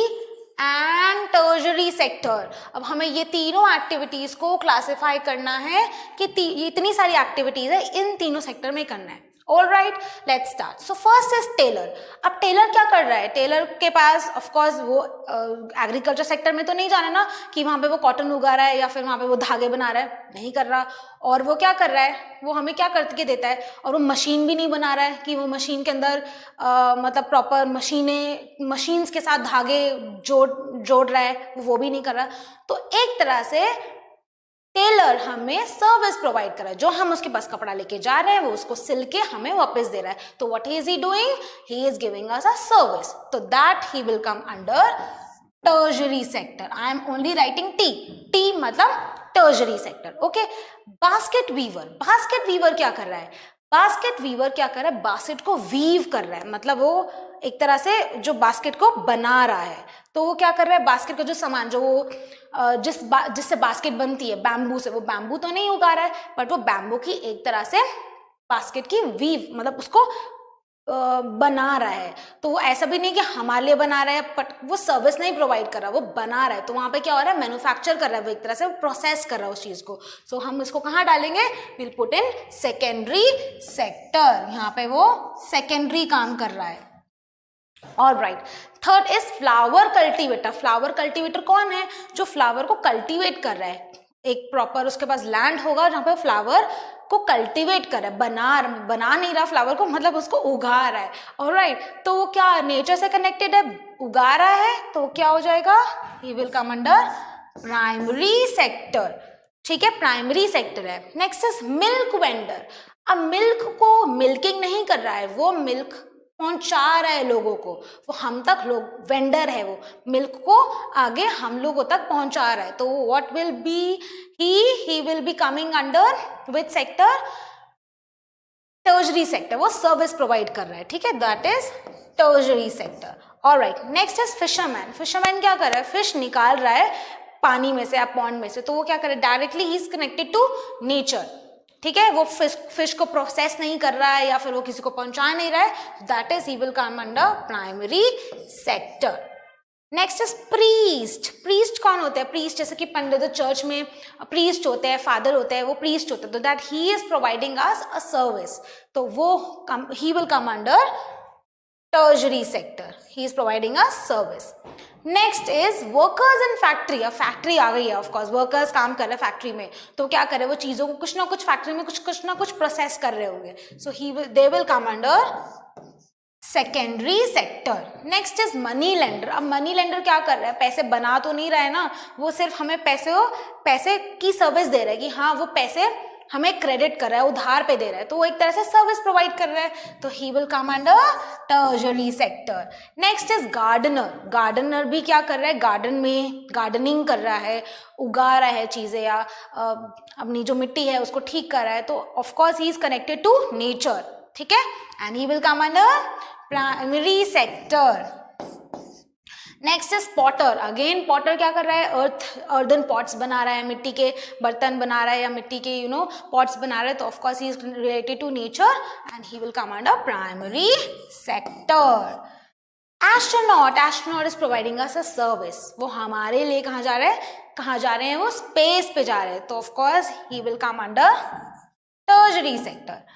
and tertiary sector। अब हमें ये तीनों एक्टिविटीज को क्लासिफाई करना है कि इतनी सारी एक्टिविटीज है, इन तीनों सेक्टर में करना है। All right, let's start. So first is tailor. अब टेलर क्या कर रहा है, टेलर के पास ऑफ कोर्स वो एग्रीकल्चर सेक्टर में तो नहीं जाना ना कि वहां पे वो कॉटन उगा रहा है या फिर वहां पे वो धागे बना रहा है, नहीं कर रहा। और वो क्या कर रहा है, वो हमें क्या करके देता है, और वो मशीन भी नहीं बना रहा है कि वो मशीन के अंदर मतलब प्रॉपर मशीन्स के साथ धागे जोड़ रहा है, वो भी नहीं कर रहा। तो एक तरह से टेलर हमें सर्विस प्रोवाइड कर रहा है, जो हम उसके पास कपड़ा लेके जा रहे हैं वो उसको सिल के हमें वापस दे रहा है। तो what is he doing, he is giving us a service, तो that he will come under tertiary sector. I am only writing T मतलब tertiary sector. Okay, basket weaver क्या कर रहा है, बास्केट वीवर क्या कर रहा है, बास्केट को वीव कर रहा है, मतलब वो एक तरह से जो बास्केट को बना रहा है। तो वो क्या कर रहा है, बास्केट का जो सामान जो वो जिससे बास्केट बनती है बैम्बू से, वो बैम्बू तो नहीं उगा रहा है, बट वो बैम्बू की एक तरह से बास्केट की वीव मतलब उसको बना रहा है। तो वो ऐसा भी नहीं कि हमारे लिए बना रहा है, बट वो सर्विस नहीं प्रोवाइड कर रहा, वो बना रहा है। तो वहां पे क्या हो रहा है, मैन्युफैक्चर कर रहा है, वो एक तरह से प्रोसेस कर रहा है उस चीज को। सो हम इसको कहाँ डालेंगे, will put in secondary sector. यहाँ पे वो सेकेंडरी काम कर रहा है। All right, third is flower cultivator. Flower cultivator कौन है, जो फ्लावर को कल्टीवेट कर रहा है। एक प्रॉपर उसके पास लैंड होगा जहाँ पे फ्लावर को कल्टीवेट कर रहा है, बना नहीं रहा फ्लावर को, मतलब उसको उगा रहा है। ऑल राइट, तो वो क्या नेचर से कनेक्टेड है, उगा रहा है, तो क्या हो जाएगा, ही will come under primary sector. ठीक है, प्राइमरी सेक्टर है। Next is milk vendor. अब मिल्क को मिल्किंग नहीं कर रहा है, वो मिल्क पहुंचा रहा है लोगों को, वो हम तक लोग वेंडर है, वो मिल्क को आगे हम लोगों तक पहुंचा रहा है। तो what will be he will be coming under which sector, tertiary sector. वो सर्विस प्रोवाइड कर रहा है, ठीक है, that is tertiary sector. Alright, next is fisherman. Fisherman क्या कर रहा है, फिश निकाल रहा है पानी में से या पॉन्ड में से, तो वो क्या कर रहा है, directly he is connected to nature. ठीक है, वो फिश को प्रोसेस नहीं कर रहा है या फिर वो किसी को पहुंचा नहीं रहा है, that is he will come under primary sector. Next is priest. Priest कौन होते हैं, प्रीस्ट जैसे कि पंडित चर्च में प्रीस्ट होते हैं, फादर होते हैं, वो प्रीस्ट होते हैं, तो that he is providing us a service, तो वो ही will come under tertiary sector, he is providing a service. Next is workers in factory. अब फैक्ट्री आ गई है, ऑफ कोर्स वर्कर्स काम कर रहे हैं फैक्ट्री में, तो क्या कर रहे हैं, वो चीजों को कुछ ना कुछ फैक्ट्री में कुछ ना कुछ प्रोसेस कर रहे होंगे, so they will come under secondary sector. Next is money lender. अब मनी लेंडर क्या कर रहा है, पैसे बना तो नहीं रहा है ना, वो सिर्फ हमें पैसे की सर्विस दे रहा है कि हाँ वो पैसे हमें क्रेडिट कर रहा है, उधार पे दे रहा है, तो वो एक तरह से सर्विस प्रोवाइड कर रहा है, तो he will come under tertiary sector. Next is gardener. Gardener भी क्या कर रहा है, गार्डन में गार्डनिंग कर रहा है, उगा रहा है चीजें या अपनी जो मिट्टी है उसको ठीक कर रहा है, तो of course he is connected to nature, ठीक है, and he will come under primary sector. Next is potter. Again potter क्या कर रहा है, अर्दन पॉट्स बना रहा है, मिट्टी के बर्तन बना रहा है या मिट्टी के पॉट्स बना रहा है, तो of course he is related to nature and he will come under primary sector. Astronaut is providing us a service. वो हमारे लिए कहाँ जा रहे हैं, वो स्पेस पे जा रहे हैं, तो of course he will come under tertiary sector.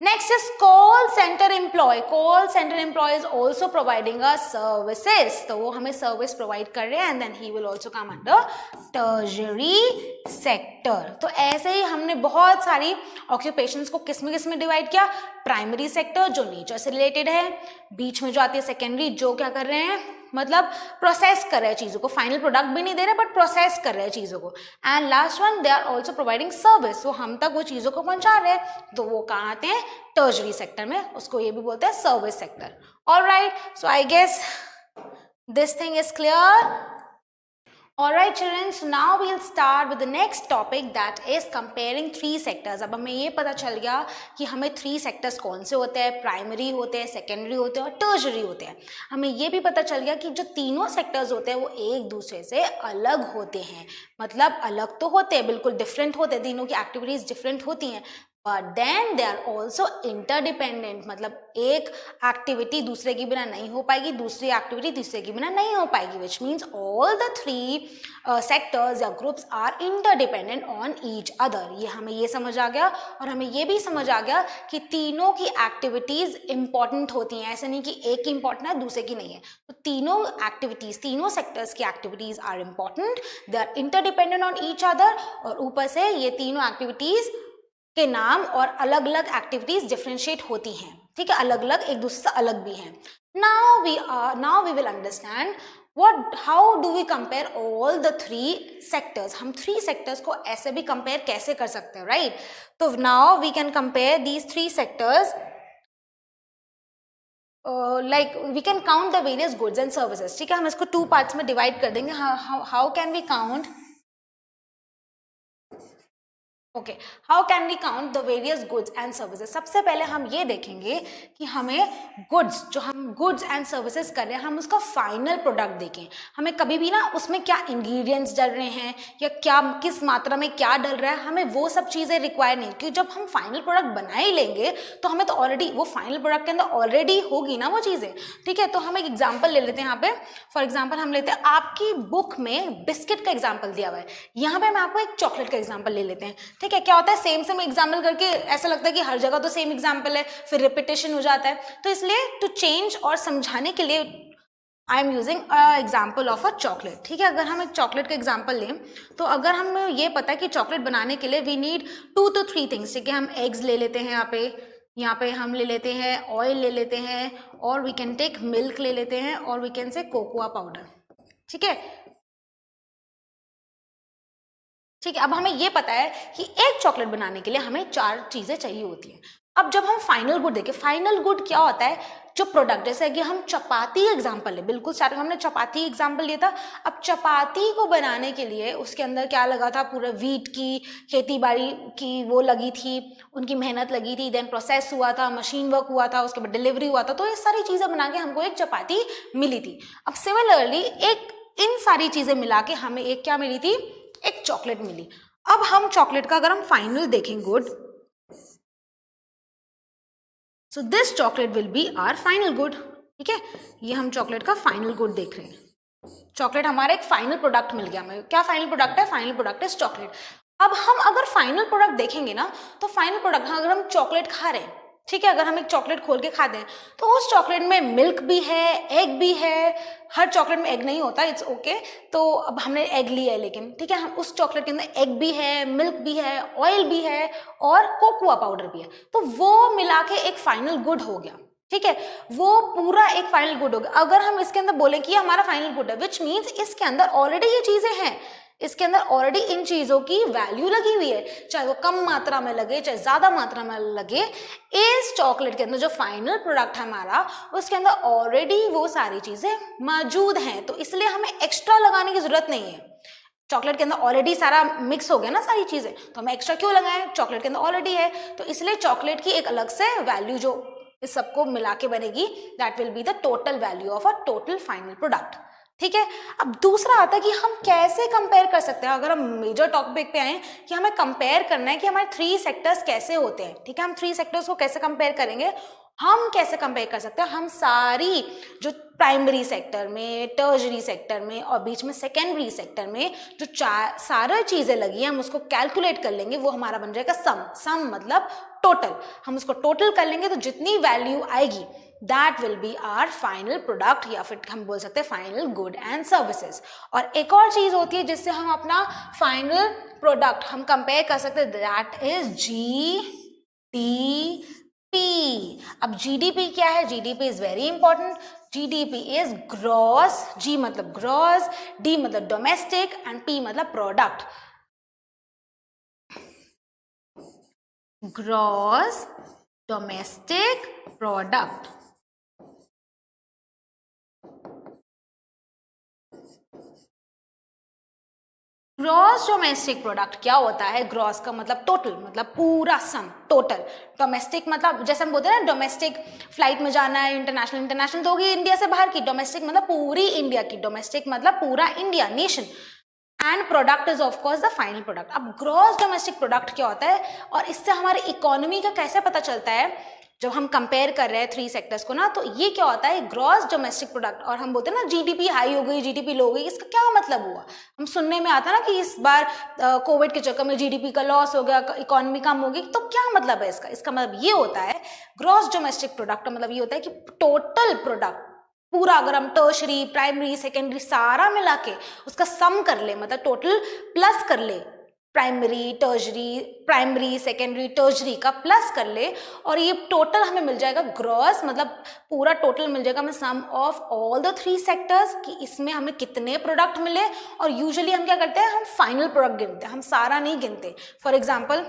Next is call center employee. Call center employee is also providing us services. तो वो हमें सर्विस प्रोवाइड कर रहे हैं and then he will also come under tertiary sector. तो ऐसे ही हमने बहुत सारी occupations को किस में डिवाइड किया, प्राइमरी सेक्टर जो नेचर से रिलेटेड है, बीच में जो आती है सेकेंडरी जो क्या कर रहे हैं, मतलब प्रोसेस कर रहे हैं चीज़ों को, फाइनल प्रोडक्ट भी नहीं दे रहे बट प्रोसेस कर रहे हैं चीज़ों को। And last one, they are also providing service, वो हम तक वो चीज़ों को पहुंचा रहे हैं, तो वो कहाँ आते हैं, टर्शरी सेक्टर में, उसको ये भी बोलते हैं service sector. Alright, so I guess this thing is clear. Alright children, so now we'll start with the next topic, that is comparing three sectors. अब हमें ये पता चल गया कि हमें three sectors कौन से होते हैं, प्राइमरी होते हैं, सेकेंडरी होते हैं और टर्शरी होते हैं। हमें ये भी पता चल गया कि जो तीनों सेक्टर्स होते हैं वो एक दूसरे से अलग होते हैं, मतलब अलग तो होते हैं, बिल्कुल डिफरेंट होते हैं, तीनों की एक्टिविटीज डिफरेंट होती हैं, but then they are also interdependent, मतलब एक एक्टिविटी दूसरे के बिना नहीं हो पाएगी, दूसरी एक्टिविटी तीसरे के बिना नहीं हो पाएगी, which means all the three sectors या groups are interdependent on each other. ये हमें ये समझ आ गया, और हमें ये भी समझ आ गया कि तीनों की एक्टिविटीज इंपॉर्टेंट होती हैं, ऐसा नहीं कि एक की इंपॉर्टेंट है दूसरे की नहीं है, तो तीनों एक्टिविटीज, तीनों सेक्टर्स की activities are important, they are interdependent on each other, और ऊपर से ये तीनों एक्टिविटीज के नाम और अलग अलग एक्टिविटीज डिफरेंशिएट होती हैं, ठीक है, अलग अलग, एक दूसरे से अलग भी हैं। Now we will understand how do we compare all the three sectors. हम थ्री सेक्टर्स को ऐसे भी कंपेयर कैसे कर सकते हैं, राइट? तो now we can compare these three sectors, like we can count the various goods and services, ठीक है, हम इसको टू पार्ट्स में डिवाइड कर देंगे। How can we count, okay, how can we count the various goods and services. सबसे पहले हम ये देखेंगे कि हमें गुड्स, जो हम गुड्स एंड सर्विसेज कर रहे हैं, हम उसका फाइनल प्रोडक्ट देखें। हमें कभी भी ना उसमें क्या इंग्रेडिएंट्स डल रहे हैं या क्या किस मात्रा में क्या डल रहा है, हमें वो सब चीज़ें रिक्वायर नहीं, क्योंकि जब हम फाइनल प्रोडक्ट बना ही लेंगे तो हमें तो ऑलरेडी वो फाइनल प्रोडक्ट के अंदर ऑलरेडी होगी ना वो चीज़ें, ठीक है। तो हम एक एग्जाम्पल ले लेते हैं यहाँ पे, फॉर एग्जाम्पल हम लेते हैं आपकी बुक में बिस्किट का एग्जाम्पल दिया हुआ है, यहाँ पे हम आपको एक चॉकलेट का एग्जाम्पल ले लेते हैं, ठीक है। क्या होता है, सेम सेम एग्जाम्पल करके ऐसा लगता है कि हर जगह तो सेम एग्जाम्पल है, फिर रिपीटेशन हो जाता है, तो इसलिए टू चेंज और समझाने के लिए I am using example of a chocolate, ठीक है। अगर हम एक चॉकलेट का एग्जाम्पल लें, तो अगर हमें ये पता है कि चॉकलेट बनाने के लिए वी नीड 2 to 3 थिंग्स, ठीक है। हम एग्स ले लेते हैं, यहाँ पे हम ले लेते हैं ऑयल ले लेते हैं, और वी कैन टेक मिल्क ले लेते हैं, और we can say cocoa powder, ठीक है, ठीक है। अब हमें ये पता है कि एक चॉकलेट बनाने के लिए हमें 4 चीजें चाहिए होती हैं। अब जब हम फाइनल गुड देखें, फाइनल गुड क्या होता है, जो प्रोडक्ट, जैसे कि हम चपाती एग्जाम्पल है, बिल्कुल स्टार्टिंग हमने चपाती एग्जाम्पल लिया था। अब चपाती को बनाने के लिए उसके अंदर क्या लगा था, पूरा व्हीट की खेती बाड़ी की वो लगी थी, उनकी मेहनत लगी थी, देन प्रोसेस हुआ था, मशीन वर्क हुआ था, उसके बाद डिलीवरी हुआ था, तो ये सारी चीजें बना के हमको एक चपाती मिली थी। अब सिमिलरली एक इन सारी चीजें मिला के हमें एक क्या मिली थी, एक चॉकलेट मिली। अब हम चॉकलेट का अगर हम फाइनल देखें good, so this chocolate will be our final good, ठीक है। ये हम चॉकलेट का फाइनल गुड देख रहे हैं, चॉकलेट हमारा एक फाइनल प्रोडक्ट मिल गया हमें। क्या फाइनल प्रोडक्ट है, फाइनल प्रोडक्ट इज चॉकलेट। अब हम अगर फाइनल प्रोडक्ट देखेंगे ना, तो फाइनल प्रोडक्ट, अगर हम चॉकलेट खा रहे हैं, ठीक है, अगर हम एक चॉकलेट खोल के खाते हैं, तो उस चॉकलेट में मिल्क भी है, एग भी है, हर चॉकलेट में एग नहीं होता, इट्स ओके, तो अब हमने एग लिया है, लेकिन ठीक है, हम उस चॉकलेट के अंदर एग भी है, मिल्क भी है, ऑयल भी है, और कोकोआ पाउडर भी है, तो वो मिला के एक फाइनल गुड हो गया, ठीक है, वो पूरा एक फाइनल गुड हो गया। अगर हम इसके अंदर बोलें कि हमारा फाइनल गुड है, विच मीन्स इसके अंदर ऑलरेडी ये चीजें हैं, इसके अंदर ऑलरेडी इन चीजों की वैल्यू लगी हुई है, चाहे वो कम मात्रा में लगे चाहे ज्यादा मात्रा में लगे, इस चॉकलेट के अंदर जो फाइनल प्रोडक्ट है हमारा, उसके अंदर ऑलरेडी वो सारी चीजें मौजूद हैं, तो इसलिए हमें एक्स्ट्रा लगाने की जरूरत नहीं है। चॉकलेट के अंदर ऑलरेडी सारा मिक्स हो गया ना सारी चीजें, तो हमें एक्स्ट्रा क्यों लगाएं, चॉकलेट के अंदर ऑलरेडी है, तो इसलिए चॉकलेट की एक अलग से वैल्यू जो इस सबको मिला के बनेगी, that will be the total value of a total final product, ठीक है। अब दूसरा आता है कि हम कैसे कंपेयर कर सकते हैं, अगर हम मेजर टॉपिक पे आए कि हमें कंपेयर करना है कि हमारे 3 सेक्टर्स कैसे होते हैं, ठीक है, हम 3 सेक्टर्स को कैसे कंपेयर करेंगे, हम कैसे कंपेयर कर सकते हैं, हम सारी जो प्राइमरी सेक्टर में, टर्शरी सेक्टर में और बीच में सेकेंडरी सेक्टर में जो सारी चीजें लगी हैं, हम उसको कैलकुलेट कर लेंगे, वो हमारा बन जाएगा सम मतलब टोटल, हम उसको टोटल कर लेंगे, तो जितनी वैल्यू आएगी that will be our final product, या फिर हम बोल सकते हैं फाइनल गुड एंड सर्विसेज। और एक और चीज होती है जिससे हम अपना फाइनल प्रोडक्ट हम कंपेयर कर सकते हैं, दैट इज GDP। अब GDP क्या है, GDP is very important, GDP is gross, G मतलब gross, D मतलब domestic and P मतलब product. Gross domestic product. Gross domestic product क्या होता है? ग्रॉस का मतलब टोटल, मतलब पूरा सम, टोटल. डोमेस्टिक मतलब जैसे हम बोलते हैं ना, डोमेस्टिक फ्लाइट में जाना है, इंटरनेशनल, इंटरनेशनल तो होगी इंडिया से बाहर की. डोमेस्टिक मतलब पूरी इंडिया की, डोमेस्टिक मतलब पूरा India, nation. And product is of course the final product. अब ग्रॉस डोमेस्टिक प्रोडक्ट क्या होता है और इससे हमारी इकोनॉमी का कैसे पता चलता है? जब हम कंपेयर कर रहे हैं 3 सेक्टर्स को ना, तो ये क्या होता है? Gross domestic product. और हम बोलते हैं ना जीडीपी हाई हो गई, जीडीपी लो हो गई, इसका क्या मतलब हुआ? हम सुनने में आता ना कि इस बार कोविड के चक्कर में जीडीपी का लॉस हो गया, इकोनॉमी कम होगी. तो क्या मतलब है इसका? इसका मतलब ये होता है, ग्रॉस डोमेस्टिक प्रोडक्ट का मतलब ये होता है कि टोटल प्रोडक्ट पूरा, अगर हम टर्शरी, प्राइमरी, सेकेंडरी सारा मिला के उसका सम कर ले, मतलब टोटल प्लस कर ले, primary, tertiary, primary, secondary, tertiary का प्लस कर ले, और ये टोटल हमें मिल जाएगा ग्रॉस, मतलब पूरा टोटल मिल जाएगा हमें सम ऑफ ऑल द 3 सेक्टर्स कि इसमें हमें कितने प्रोडक्ट मिले. और यूजुअली हम क्या करते हैं? हम फाइनल प्रोडक्ट गिनते हैं, हम सारा नहीं गिनते. फॉर एग्जाम्पल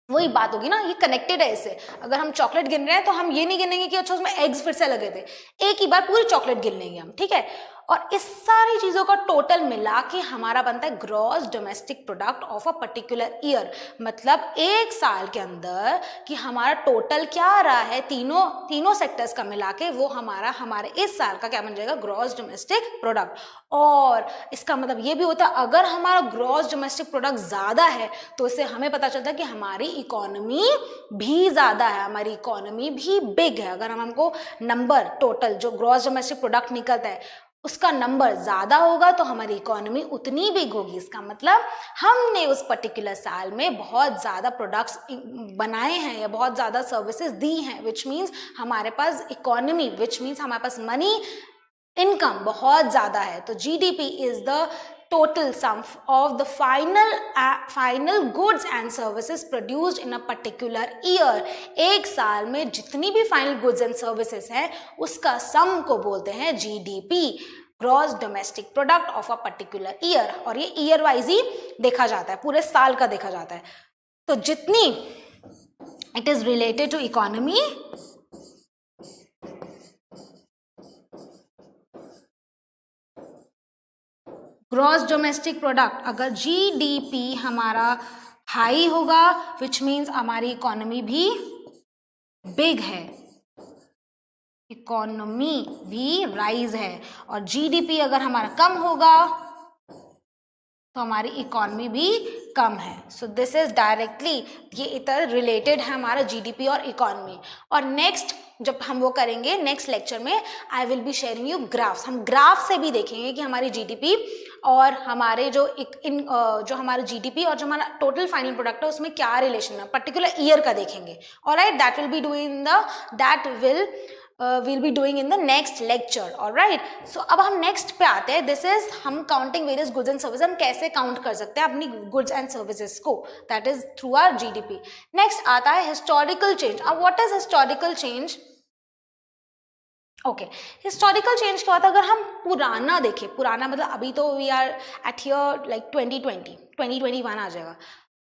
वही बात होगी ना, ये कनेक्टेड है इससे. अगर हम चॉकलेट गिन रहे हैं तो हम ये नहीं गिनेंगे कि अच्छा उसमें एग्स फिर से लगे थे, एक ही बार पूरी चॉकलेट गिन लेंगे हम, ठीक है. और इस सारी चीजों का टोटल मिला के हमारा बनता है gross domestic product of a particular year. मतलब एक साल के अंदर कि हमारा टोटल क्या आ रहा है, तीनों सेक्टर्स का मिला के वो हमारे इस साल का क्या बन जाएगा? Gross domestic product. और इसका मतलब ये भी होता है, अगर हमारा ग्रॉस डोमेस्टिक प्रोडक्ट ज्यादा है तो इससे हमें पता चलता है कि हमारी इकोनॉमी भी ज्यादा है, हमारी इकोनॉमी भी बिग है. अगर हमको नंबर टोटल जो ग्रॉस डोमेस्टिक प्रोडक्ट निकलता है उसका नंबर ज्यादा होगा तो हमारी इकोनॉमी उतनी बिग होगी. इसका मतलब हमने उस पर्टिकुलर साल में बहुत ज्यादा प्रोडक्ट्स बनाए हैं या बहुत ज्यादा सर्विसेज दी हैं, विच मीन्स हमारे पास इकोनॉमी, विच मीन्स हमारे पास मनी, इनकम बहुत ज्यादा है. तो GDP is the total sum of the final goods and services produced in a particular year. एक साल में जितनी भी फाइनल गुड्स एंड सर्विसेज हैं उसका सम को बोलते हैं GDP, gross domestic product of a particular year. और ये ईयर वाइज ही देखा जाता है, पूरे साल का देखा जाता है. तो जितनी it is related to economy, gross domestic product, अगर जीडीपी हमारा हाई होगा विच मीन्स हमारी इकोनॉमी भी बिग है, इकोनॉमी भी राइज है. और जीडीपी अगर हमारा कम होगा तो हमारी इकोनॉमी भी कम है. सो दिस इज डायरेक्टली, ये इधर रिलेटेड है हमारा जीडीपी और इकोनॉमी. और नेक्स्ट जब हम वो करेंगे नेक्स्ट लेक्चर में, आई will be sharing you graphs. हम ग्राफ से भी देखेंगे कि हमारी जीडीपी और हमारे जो हमारा जीडीपी और जो हमारा टोटल फाइनल प्रोडक्ट है उसमें क्या रिलेशन है, पर्टिकुलर ईयर का देखेंगे. Alright, that will be doing in the next lecture. Alright, so अब हम नेक्स्ट पे आते हैं. दिस इज हम counting various goods and services. हम कैसे काउंट कर सकते हैं अपनी गुड्स एंड सर्विसेज को, that is through our GDP. Next आता है हिस्टोरिकल चेंज. अब what is historical change? Okay, historical change क्या होता है? अगर हम पुराना देखें, पुराना मतलब अभी तो we are at here like 2021 आ जाएगा.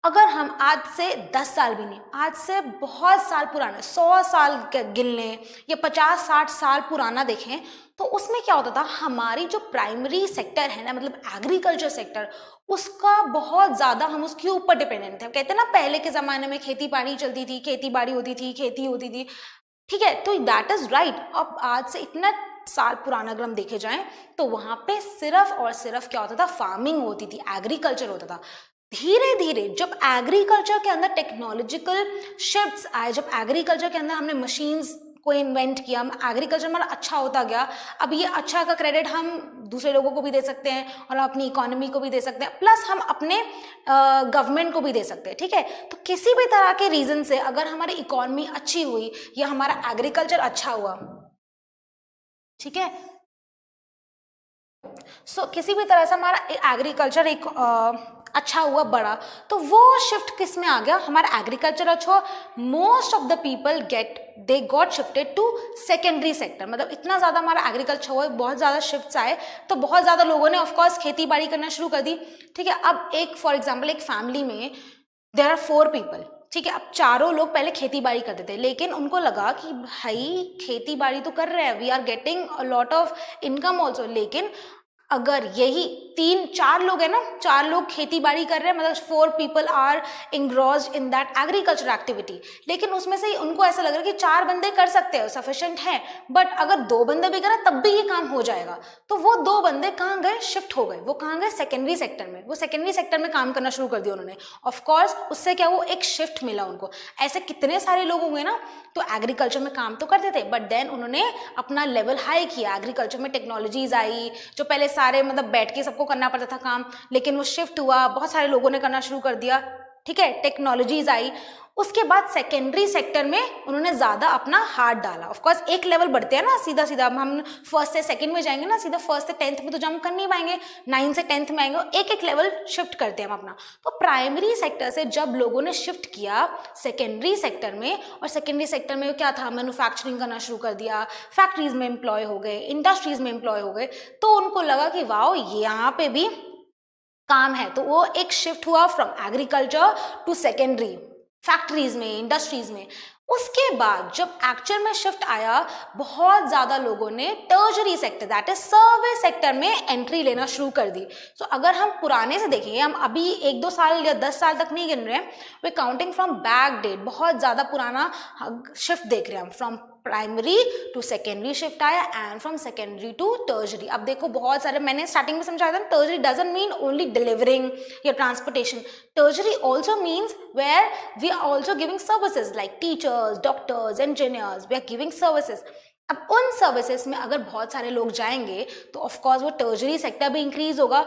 अगर हम आज से 10 साल भी नहीं, आज से बहुत साल पुराने 100 साल गिन लें या 50-60 साल पुराना देखें, तो उसमें क्या होता था? हमारी जो प्राइमरी सेक्टर है ना, मतलब एग्रीकल्चर सेक्टर, उसका बहुत ज्यादा हम उसके ऊपर डिपेंडेंट थे. कहते हैं ना पहले के जमाने में खेती बाड़ी चलती थी, खेती बाड़ी होती थी, खेती होती थी, ठीक है. तो दैट इज राइट. अब आज से इतना साल पुराना अगर हम देखे जाएं तो वहां पे सिर्फ और सिर्फ क्या होता था? फार्मिंग होती थी, एग्रीकल्चर होता था. धीरे धीरे जब एग्रीकल्चर के अंदर टेक्नोलॉजिकल शिफ्ट्स आए, जब एग्रीकल्चर के अंदर हमने मशीन्स को इन्वेंट किया, एग्रीकल्चर हमारा अच्छा होता गया. अब ये अच्छा का क्रेडिट हम दूसरे लोगों को भी दे सकते हैं और अपनी इकोनॉमी को भी दे सकते हैं, प्लस हम अपने गवर्नमेंट को भी दे सकते हैं, ठीक है. तो किसी भी तरह के रीजन से अगर हमारी इकोनॉमी अच्छी हुई या हमारा एग्रीकल्चर अच्छा हुआ, ठीक है, किसी भी तरह से हमारा एग्रीकल्चर एक अच्छा हुआ बड़ा, तो वो शिफ्ट किस में आ गया, हमारा एग्रीकल्चर अच्छा हुआ, most of the people they got shifted to secondary sector. मतलब इतना ज़्यादा हमारा एग्रीकल्चर हुआ, बहुत ज़्यादा शिफ्ट्स आए, तो बहुत ज़्यादा लोगों ने ऑफकोर्स खेती बाड़ी करना शुरू कर दी। ठीक है, अब एक फॉर एग्जाम्पल एक फैमिली में देयर आर 4 पीपल, ठीक है, अब चारों लोग पहले खेती बाड़ी करते थे, लेकिन उनको लगा कि भाई खेती बाड़ी तो कर रहे हैं, we are getting a lot of income also, लेकिन अगर यही 3-4 लोग है ना, 4 लोग खेती बाड़ी कर रहे हैं, मतलब 4 people are engrossed in that agriculture activity, लेकिन उसमें से उनको ऐसा लग रहा है कि 4 बंदे कर सकते हैं, सफिशिएंट है, बट अगर 2 बंदे भी करें तब भी ये काम हो जाएगा। तो वो 2 बंदे कहाँ गए, शिफ्ट हो गए, वो कहाँ गए, सेकेंडरी सेक्टर में। वो सेकेंडरी सेक्टर में काम करना शुरू कर दिया उन्होंने। ऑफकोर्स उससे क्या, वो एक शिफ्ट मिला उनको। ऐसे कितने सारे लोग होंगे ना, तो एग्रीकल्चर में काम तो करते थे, बट देन उन्होंने अपना लेवल हाई किया, एग्रीकल्चर में टेक्नोलॉजीज आई, जो पहले सारे मतलब बैठ के सबको करना पड़ता था काम, लेकिन वो शिफ्ट हुआ, बहुत सारे लोगों ने करना शुरू कर दिया। ठीक है, टेक्नोलॉजीज आई। उसके बाद सेकेंडरी सेक्टर में उन्होंने ज्यादा अपना हाथ डाला। ऑफकोर्स एक लेवल बढ़ते हैं ना, सीधा सीधा हम फर्स्ट से सेकंड में जाएंगे ना, सीधा फर्स्ट से 10th में तो जंप कर नहीं पाएंगे, 9 से 10th में आएंगे, एक एक लेवल शिफ्ट करते हैं हम अपना। तो प्राइमरी सेक्टर से जब लोगों ने शिफ्ट किया सेकेंडरी सेक्टर में, और सेकेंडरी सेक्टर में क्या था, मैन्युफैक्चरिंग करना शुरू कर दिया, फैक्ट्रीज में एम्प्लॉय हो गए, इंडस्ट्रीज में एम्प्लॉय हो गए, तो उनको लगा कि वाओ यहाँ पे भी काम है। तो वो एक शिफ्ट हुआ from agriculture to secondary, factories में, इंडस्ट्रीज में। उसके बाद जब एक्चुअल में शिफ्ट आया, बहुत ज्यादा लोगों ने tertiary sector, that is service sector में एंट्री लेना शुरू कर दी। तो अगर हम पुराने से देखें, हम अभी 1-2 साल या 10 साल तक नहीं गिन रहे हैं, वे काउंटिंग फ्रॉम बैक डेट, बहुत ज्यादा पुराना शिफ्ट देख रहे हैं हम। From primary to secondary shift आया, and from secondary to tertiary. अब देखो बहुत सारे, मैंने स्टार्टिंग में समझाया था, tertiary doesn't mean only delivering या transportation. Tertiary also means where we are also giving services like teachers, doctors, engineers, we are giving services. अब उन सर्विसेज में अगर बहुत सारे लोग जाएंगे तो ऑफकोर्स वो टर्शरी सेक्टर भी इंक्रीज होगा।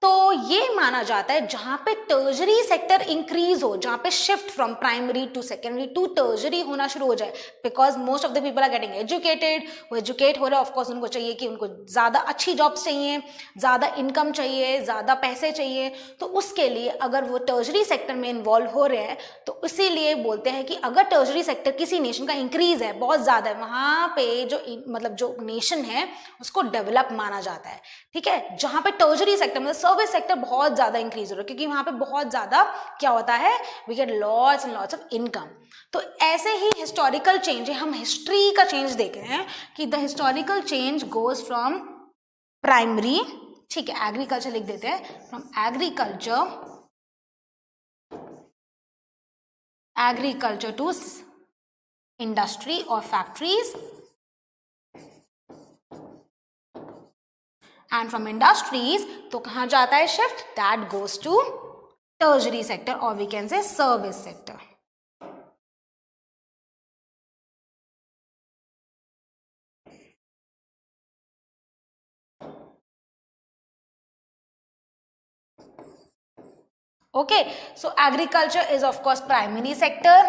तो ये माना जाता है जहां पे टर्शरी सेक्टर इंक्रीज हो, जहां पे shift from primary to secondary to tertiary होना शुरू हो जाए, because most of the people are getting educated, वो एजुकेट हो रहे हैं, ऑफकोर्स उनको चाहिए कि उनको ज़्यादा अच्छी जॉब्स चाहिए, ज़्यादा इनकम चाहिए, ज़्यादा पैसे चाहिए। तो उसके लिए अगर वो टर्शरी सेक्टर में इन्वॉल्व हो रहे हैं, तो इसीलिए बोलते हैं कि अगर टर्शरी सेक्टर किसी नेशन का इंक्रीज है, बहुत ज़्यादा है, वहाँ पे जो मतलब जो नेशन है उसको डेवलप माना जाता है। ठीक है, जहाँ पे टर्शरी सेक्टर मतलब सर्विस सेक्टर बहुत ज्यादा इंक्रीज हो रहा है, क्योंकि वहां पे बहुत ज्यादा क्या होता है, we get lots and lots of income. तो ऐसे ही हिस्टोरिकल चेंज है, हम हिस्ट्री का चेंज देख रहे हैं कि the historical change goes from primary, ठीक है, एग्रीकल्चर लिख देते हैं, फ्रॉम एग्रीकल्चर टू इंडस्ट्री और फैक्ट्रीज, एंड फ्रॉम इंडस्ट्रीज तो कहां जाता है shift, that goes to tertiary sector, और we can say service sector. Okay, so agriculture is of course primary sector,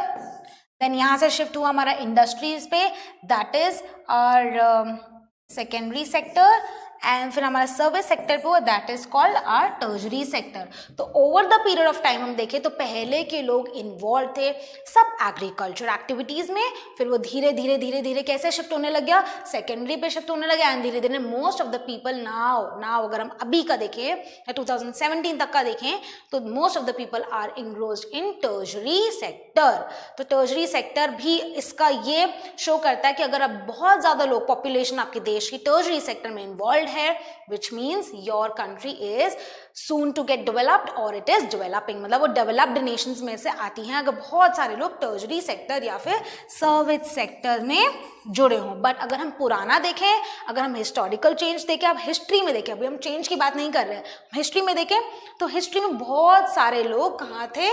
then यहां से शिफ्ट हुआ हमारा इंडस्ट्रीज पे, that is our secondary sector, and फिर हमारा सर्विस सेक्टर पे हुआ, that is called our tertiary sector. तो over the period of time हम देखें तो पहले के लोग इन्वॉल्व थे सब एग्रीकल्चर एक्टिविटीज में, फिर वो धीरे धीरे धीरे धीरे कैसे शिफ्ट होने लग गया, सेकेंडरी पे शिफ्ट होने लगा, एंड धीरे धीरे most of the people now अगर हम अभी का देखें या 2017 तक का देखें तो most of the people are engrossed in tertiary sector. तो टर्शरी सेक्टर भी इसका ये शो करता है कि अगर अब बहुत ज्यादा लोग, पॉपुलेशन आपके देश की टर्शरी सेक्टर में इन्वॉल्व है, which means your country is soon to get developed or it is developing, मतलब वो डेवलप्ड नेशंस में से आती हैं अगर बहुत सारे लोग टर्शरी सेक्टर या फिर सर्विस सेक्टर में जुड़े हों। बट अगर हम पुराना देखें, अगर हम हिस्टोरिकल चेंज देखें, अब हिस्ट्री में देखें, अभी हम चेंज की बात नहीं कर रहे हैं, हिस्ट्री में देखें तो हिस्ट्री में बहुत सारे लोग कहाँ थे,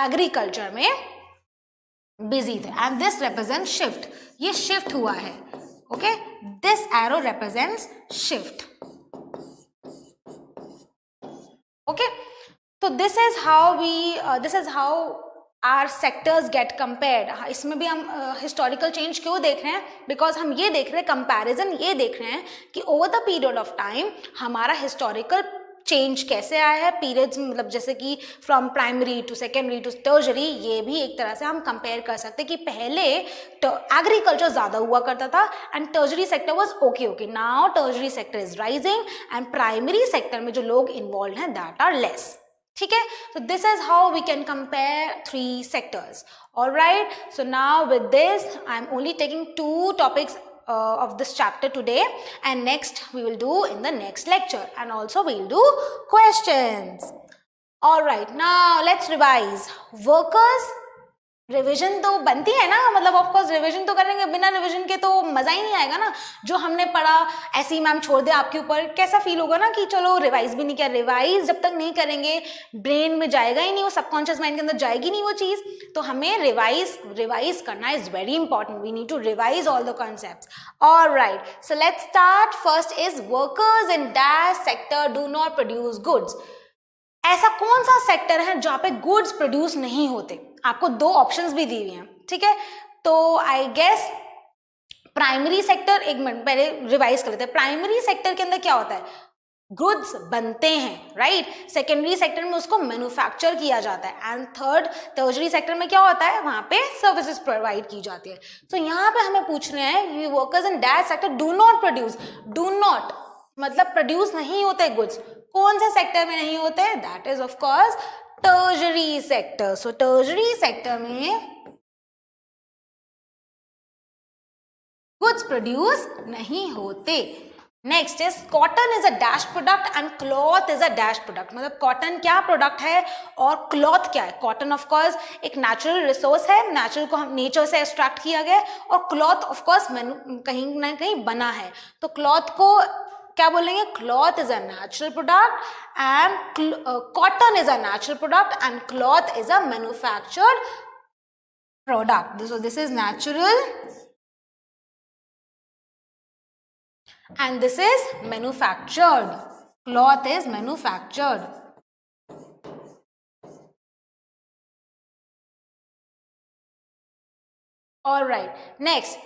एग्रीकल्चर में बिजी थे, एंड दिस रिप्रेजेंट शिफ्ट, ये शिफ्ट हुआ है। Okay, this arrow represents shift. Okay, तो this is how our sectors get compared, इसमें भी हम हिस्टोरिकल चेंज क्यों देख रहे हैं, बिकॉज हम ये देख रहे हैं, कंपैरिजन ये देख रहे हैं कि over the period of time हमारा हिस्टोरिकल चेंज कैसे आया है, पीरियड्स मतलब जैसे कि from primary to secondary to tertiary, ये भी एक तरह से हम कंपेयर कर सकते हैं कि पहले एग्रीकल्चर ज़्यादा हुआ करता था and tertiary sector was okay, now tertiary sector is rising and primary sector में जो लोग इन्वॉल्व हैं दैट आर लेस. ठीक है, so this is how we can compare three sectors. All right, so now with this I'm only taking two topics of this chapter today, and next we will do in the next lecture, and also we will do questions. All right, now let's revise. Workers, revision तो बनती है ना, मतलब ऑफ कोर्स रिविजन तो करेंगे, बिना रिविजन के तो मजा ही नहीं आएगा ना. जो हमने पढ़ा ऐसे ही मैम छोड़ दे आपके ऊपर, कैसा फील होगा ना कि चलो रिवाइज भी नहीं किया. रिवाइज जब तक नहीं करेंगे ब्रेन में जाएगा ही नहीं, वो सबकॉन्शियस माइंड के अंदर जाएगी नहीं वो चीज़. तो हमें रिवाइज करना is very important. We need to revise all the concepts. Alright, so let's start. First is workers in dash sector do not produce goods. ऐसा कौन सा सेक्टर है जहाँ पे गुड्स प्रोड्यूस नहीं होते. आपको दो ऑप्शंस भी दी हुई हैं. ठीक है, तो आई गेस प्राइमरी सेक्टर, एक मिनट पहले रिवाइज कर लेते हैं. प्राइमरी सेक्टर के अंदर क्या होता है, गुड्स बनते हैं, राइट. सेकेंडरी सेक्टर में उसको मैन्युफैक्चर किया जाता है एंड थर्ड टर्शरी सेक्टर में क्या होता है, वहां पे सर्विसेज प्रोवाइड की जाती है. तो यहाँ पे हमें पूछ रहे हैं workers in that sector do not produce. Do not मतलब प्रोड्यूस नहीं होते गुड्स. कौन से सेक्टर में नहीं होते, that is of course tertiary sector. So tertiary sector में गुड्स प्रोड्यूस नहीं होते. Next is cotton is a dash product and cloth is a dash product. मतलब कॉटन क्या प्रोडक्ट है और क्लॉथ क्या है. कॉटन ऑफ कोर्स एक नेचुरल रिसोर्स है, नेचुरल को हम नेचर से एक्सट्रैक्ट किया गया, और क्लॉथ ऑफ कोर्स कहीं ना कहीं बना है. तो क्लॉथ को क्या बोलेंगे, cloth is a natural product and cotton is a natural product and cloth is a manufactured product. So this is natural and this is manufactured. Cloth is manufactured. All right, next,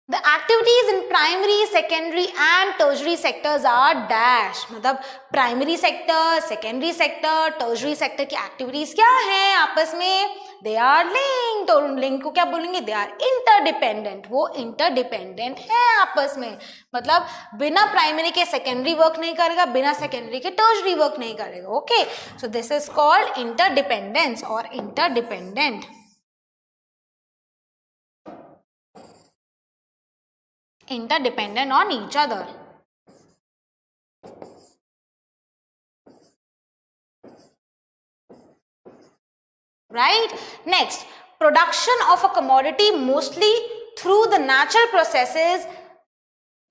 the activities in primary, secondary and tertiary sectors are dash. मतलब primary sector, secondary sector, tertiary sector की एक्टिविटीज क्या हैं आपस में, दे आर लिंक्ड. और लिंक को क्या बोलेंगे, दे आर इंटरडिपेंडेंट. वो इंटरडिपेंडेंट है आपस में. मतलब बिना प्राइमरी के सेकेंडरी वर्क नहीं करेगा, बिना सेकेंडरी के टर्शरी वर्क नहीं करेगा. Okay, so this is called interdependence और interdependent. Interdependent on each other. Right? Next, production of a commodity mostly through the natural processes.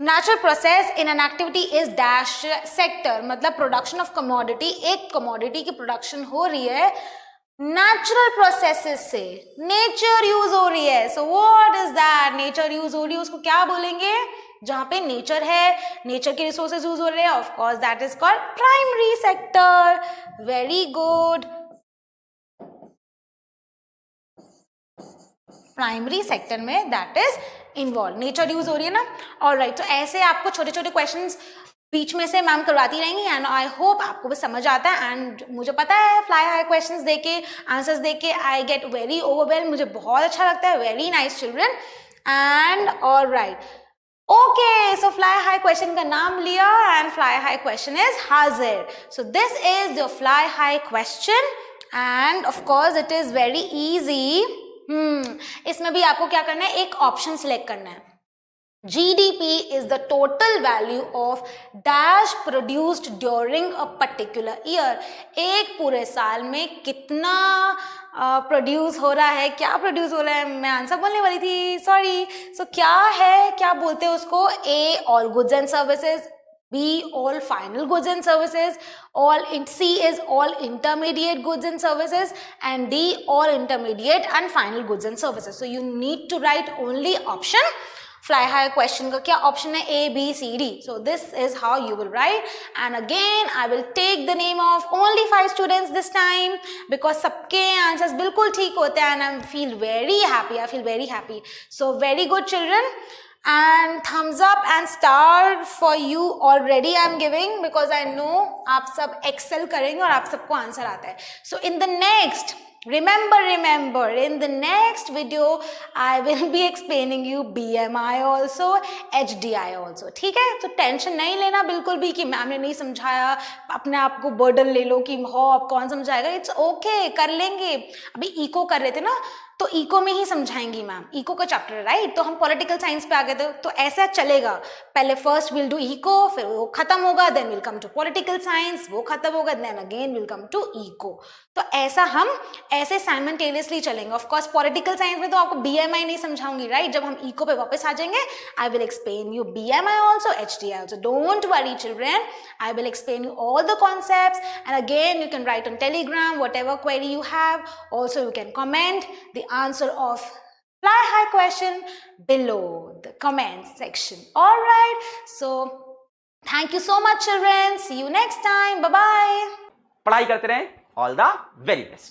Natural process in an activity is dash sector. मतलब production of commodity, एक commodity की production हो रही है नेचुरल प्रोसेसेस से, नेचर यूज हो रही है. So what is that, nature use हो रही है, उसको क्या बोलेंगे, जहां पे नेचर है, नेचर के रिसोर्सेज यूज हो रहे हैं. Of course that is called primary sector. Very good. Primary sector में that is involve, nature use हो रही है ना. ऑलराइट, तो ऐसे आपको छोटे छोटे क्वेश्चंस बीच में से मैम करवाती रहेंगी एंड आई होप आपको भी समझ आता है. एंड मुझे पता है फ्लाई हाई क्वेश्चंस देके, आंसर्स देके आई गेट वेरी ओवरवेल्म. मुझे बहुत अच्छा लगता है. Very nice children. And alright, okay, so fly high question का नाम लिया and fly high question is हाजिर. So this is the fly high question and of course it is very easy. इसमें भी आपको क्या करना है, एक ऑप्शन सिलेक्ट करना है. GDP is the total value of dash produced during a particular year. एक पूरे साल में कितना प्रोड्यूस हो रहा है, क्या प्रोड्यूस हो रहा है. मैं आंसर बोलने वाली थी, सॉरी. सो क्या है, क्या बोलते हैं उसको, A all goods and services, B all final goods and services, C is all intermediate goods and services, and D all intermediate and final goods and services. So you need to write only option fly high question का क्या option है? A, B, C, D. So this is how you will write. And again, I will take the name of only 5 students this time because सबके answers बिल्कुल ठीक होते हैं and I feel very happy. I feel very happy. So very good children. And thumbs up and star for you already I'm giving because I know आप सब excel करेंगे और आप सबको answer आता है. So in the next, remember, in the next video, I will be explaining you BMI also, HDI also. ठीक है? तो टेंशन नहीं लेना बिल्कुल भी कि मैम ने नहीं समझाया, अपने आप को बर्डन ले लो कि हो अब कौन समझाएगा. इट्स ओके, कर लेंगे. अभी इको कर रहे थे ना, तो इको में ही समझाएंगी मैम. इको का चैप्टर राइट, तो हम पॉलिटिकल साइंस पे आ गए थे, तो ऐसा चलेगा. पहले फर्स्ट विल डू इको, फिर वो खत्म होगा, then will come to political science, वो खत्म होगा, then again will come to eco. तो ऐसा हम ऐसे साइमल्टेनियसली चलेंगे. ऑफ कोर्स पॉलिटिकल साइंस में तो आपको बीएमआई नहीं समझाऊंगी राइट. जब हम इको पे वापस आ जाएंगे, आई will explain you BMI also, HDI also. Don't worry children, I will explain you all the concepts and again you can write on Telegram whatever query you have. Also you can comment the answer of fly high question below the comment section. All right, so thank you so much children. See you next time. Bye bye. पढ़ाई करते रहें. All the very best.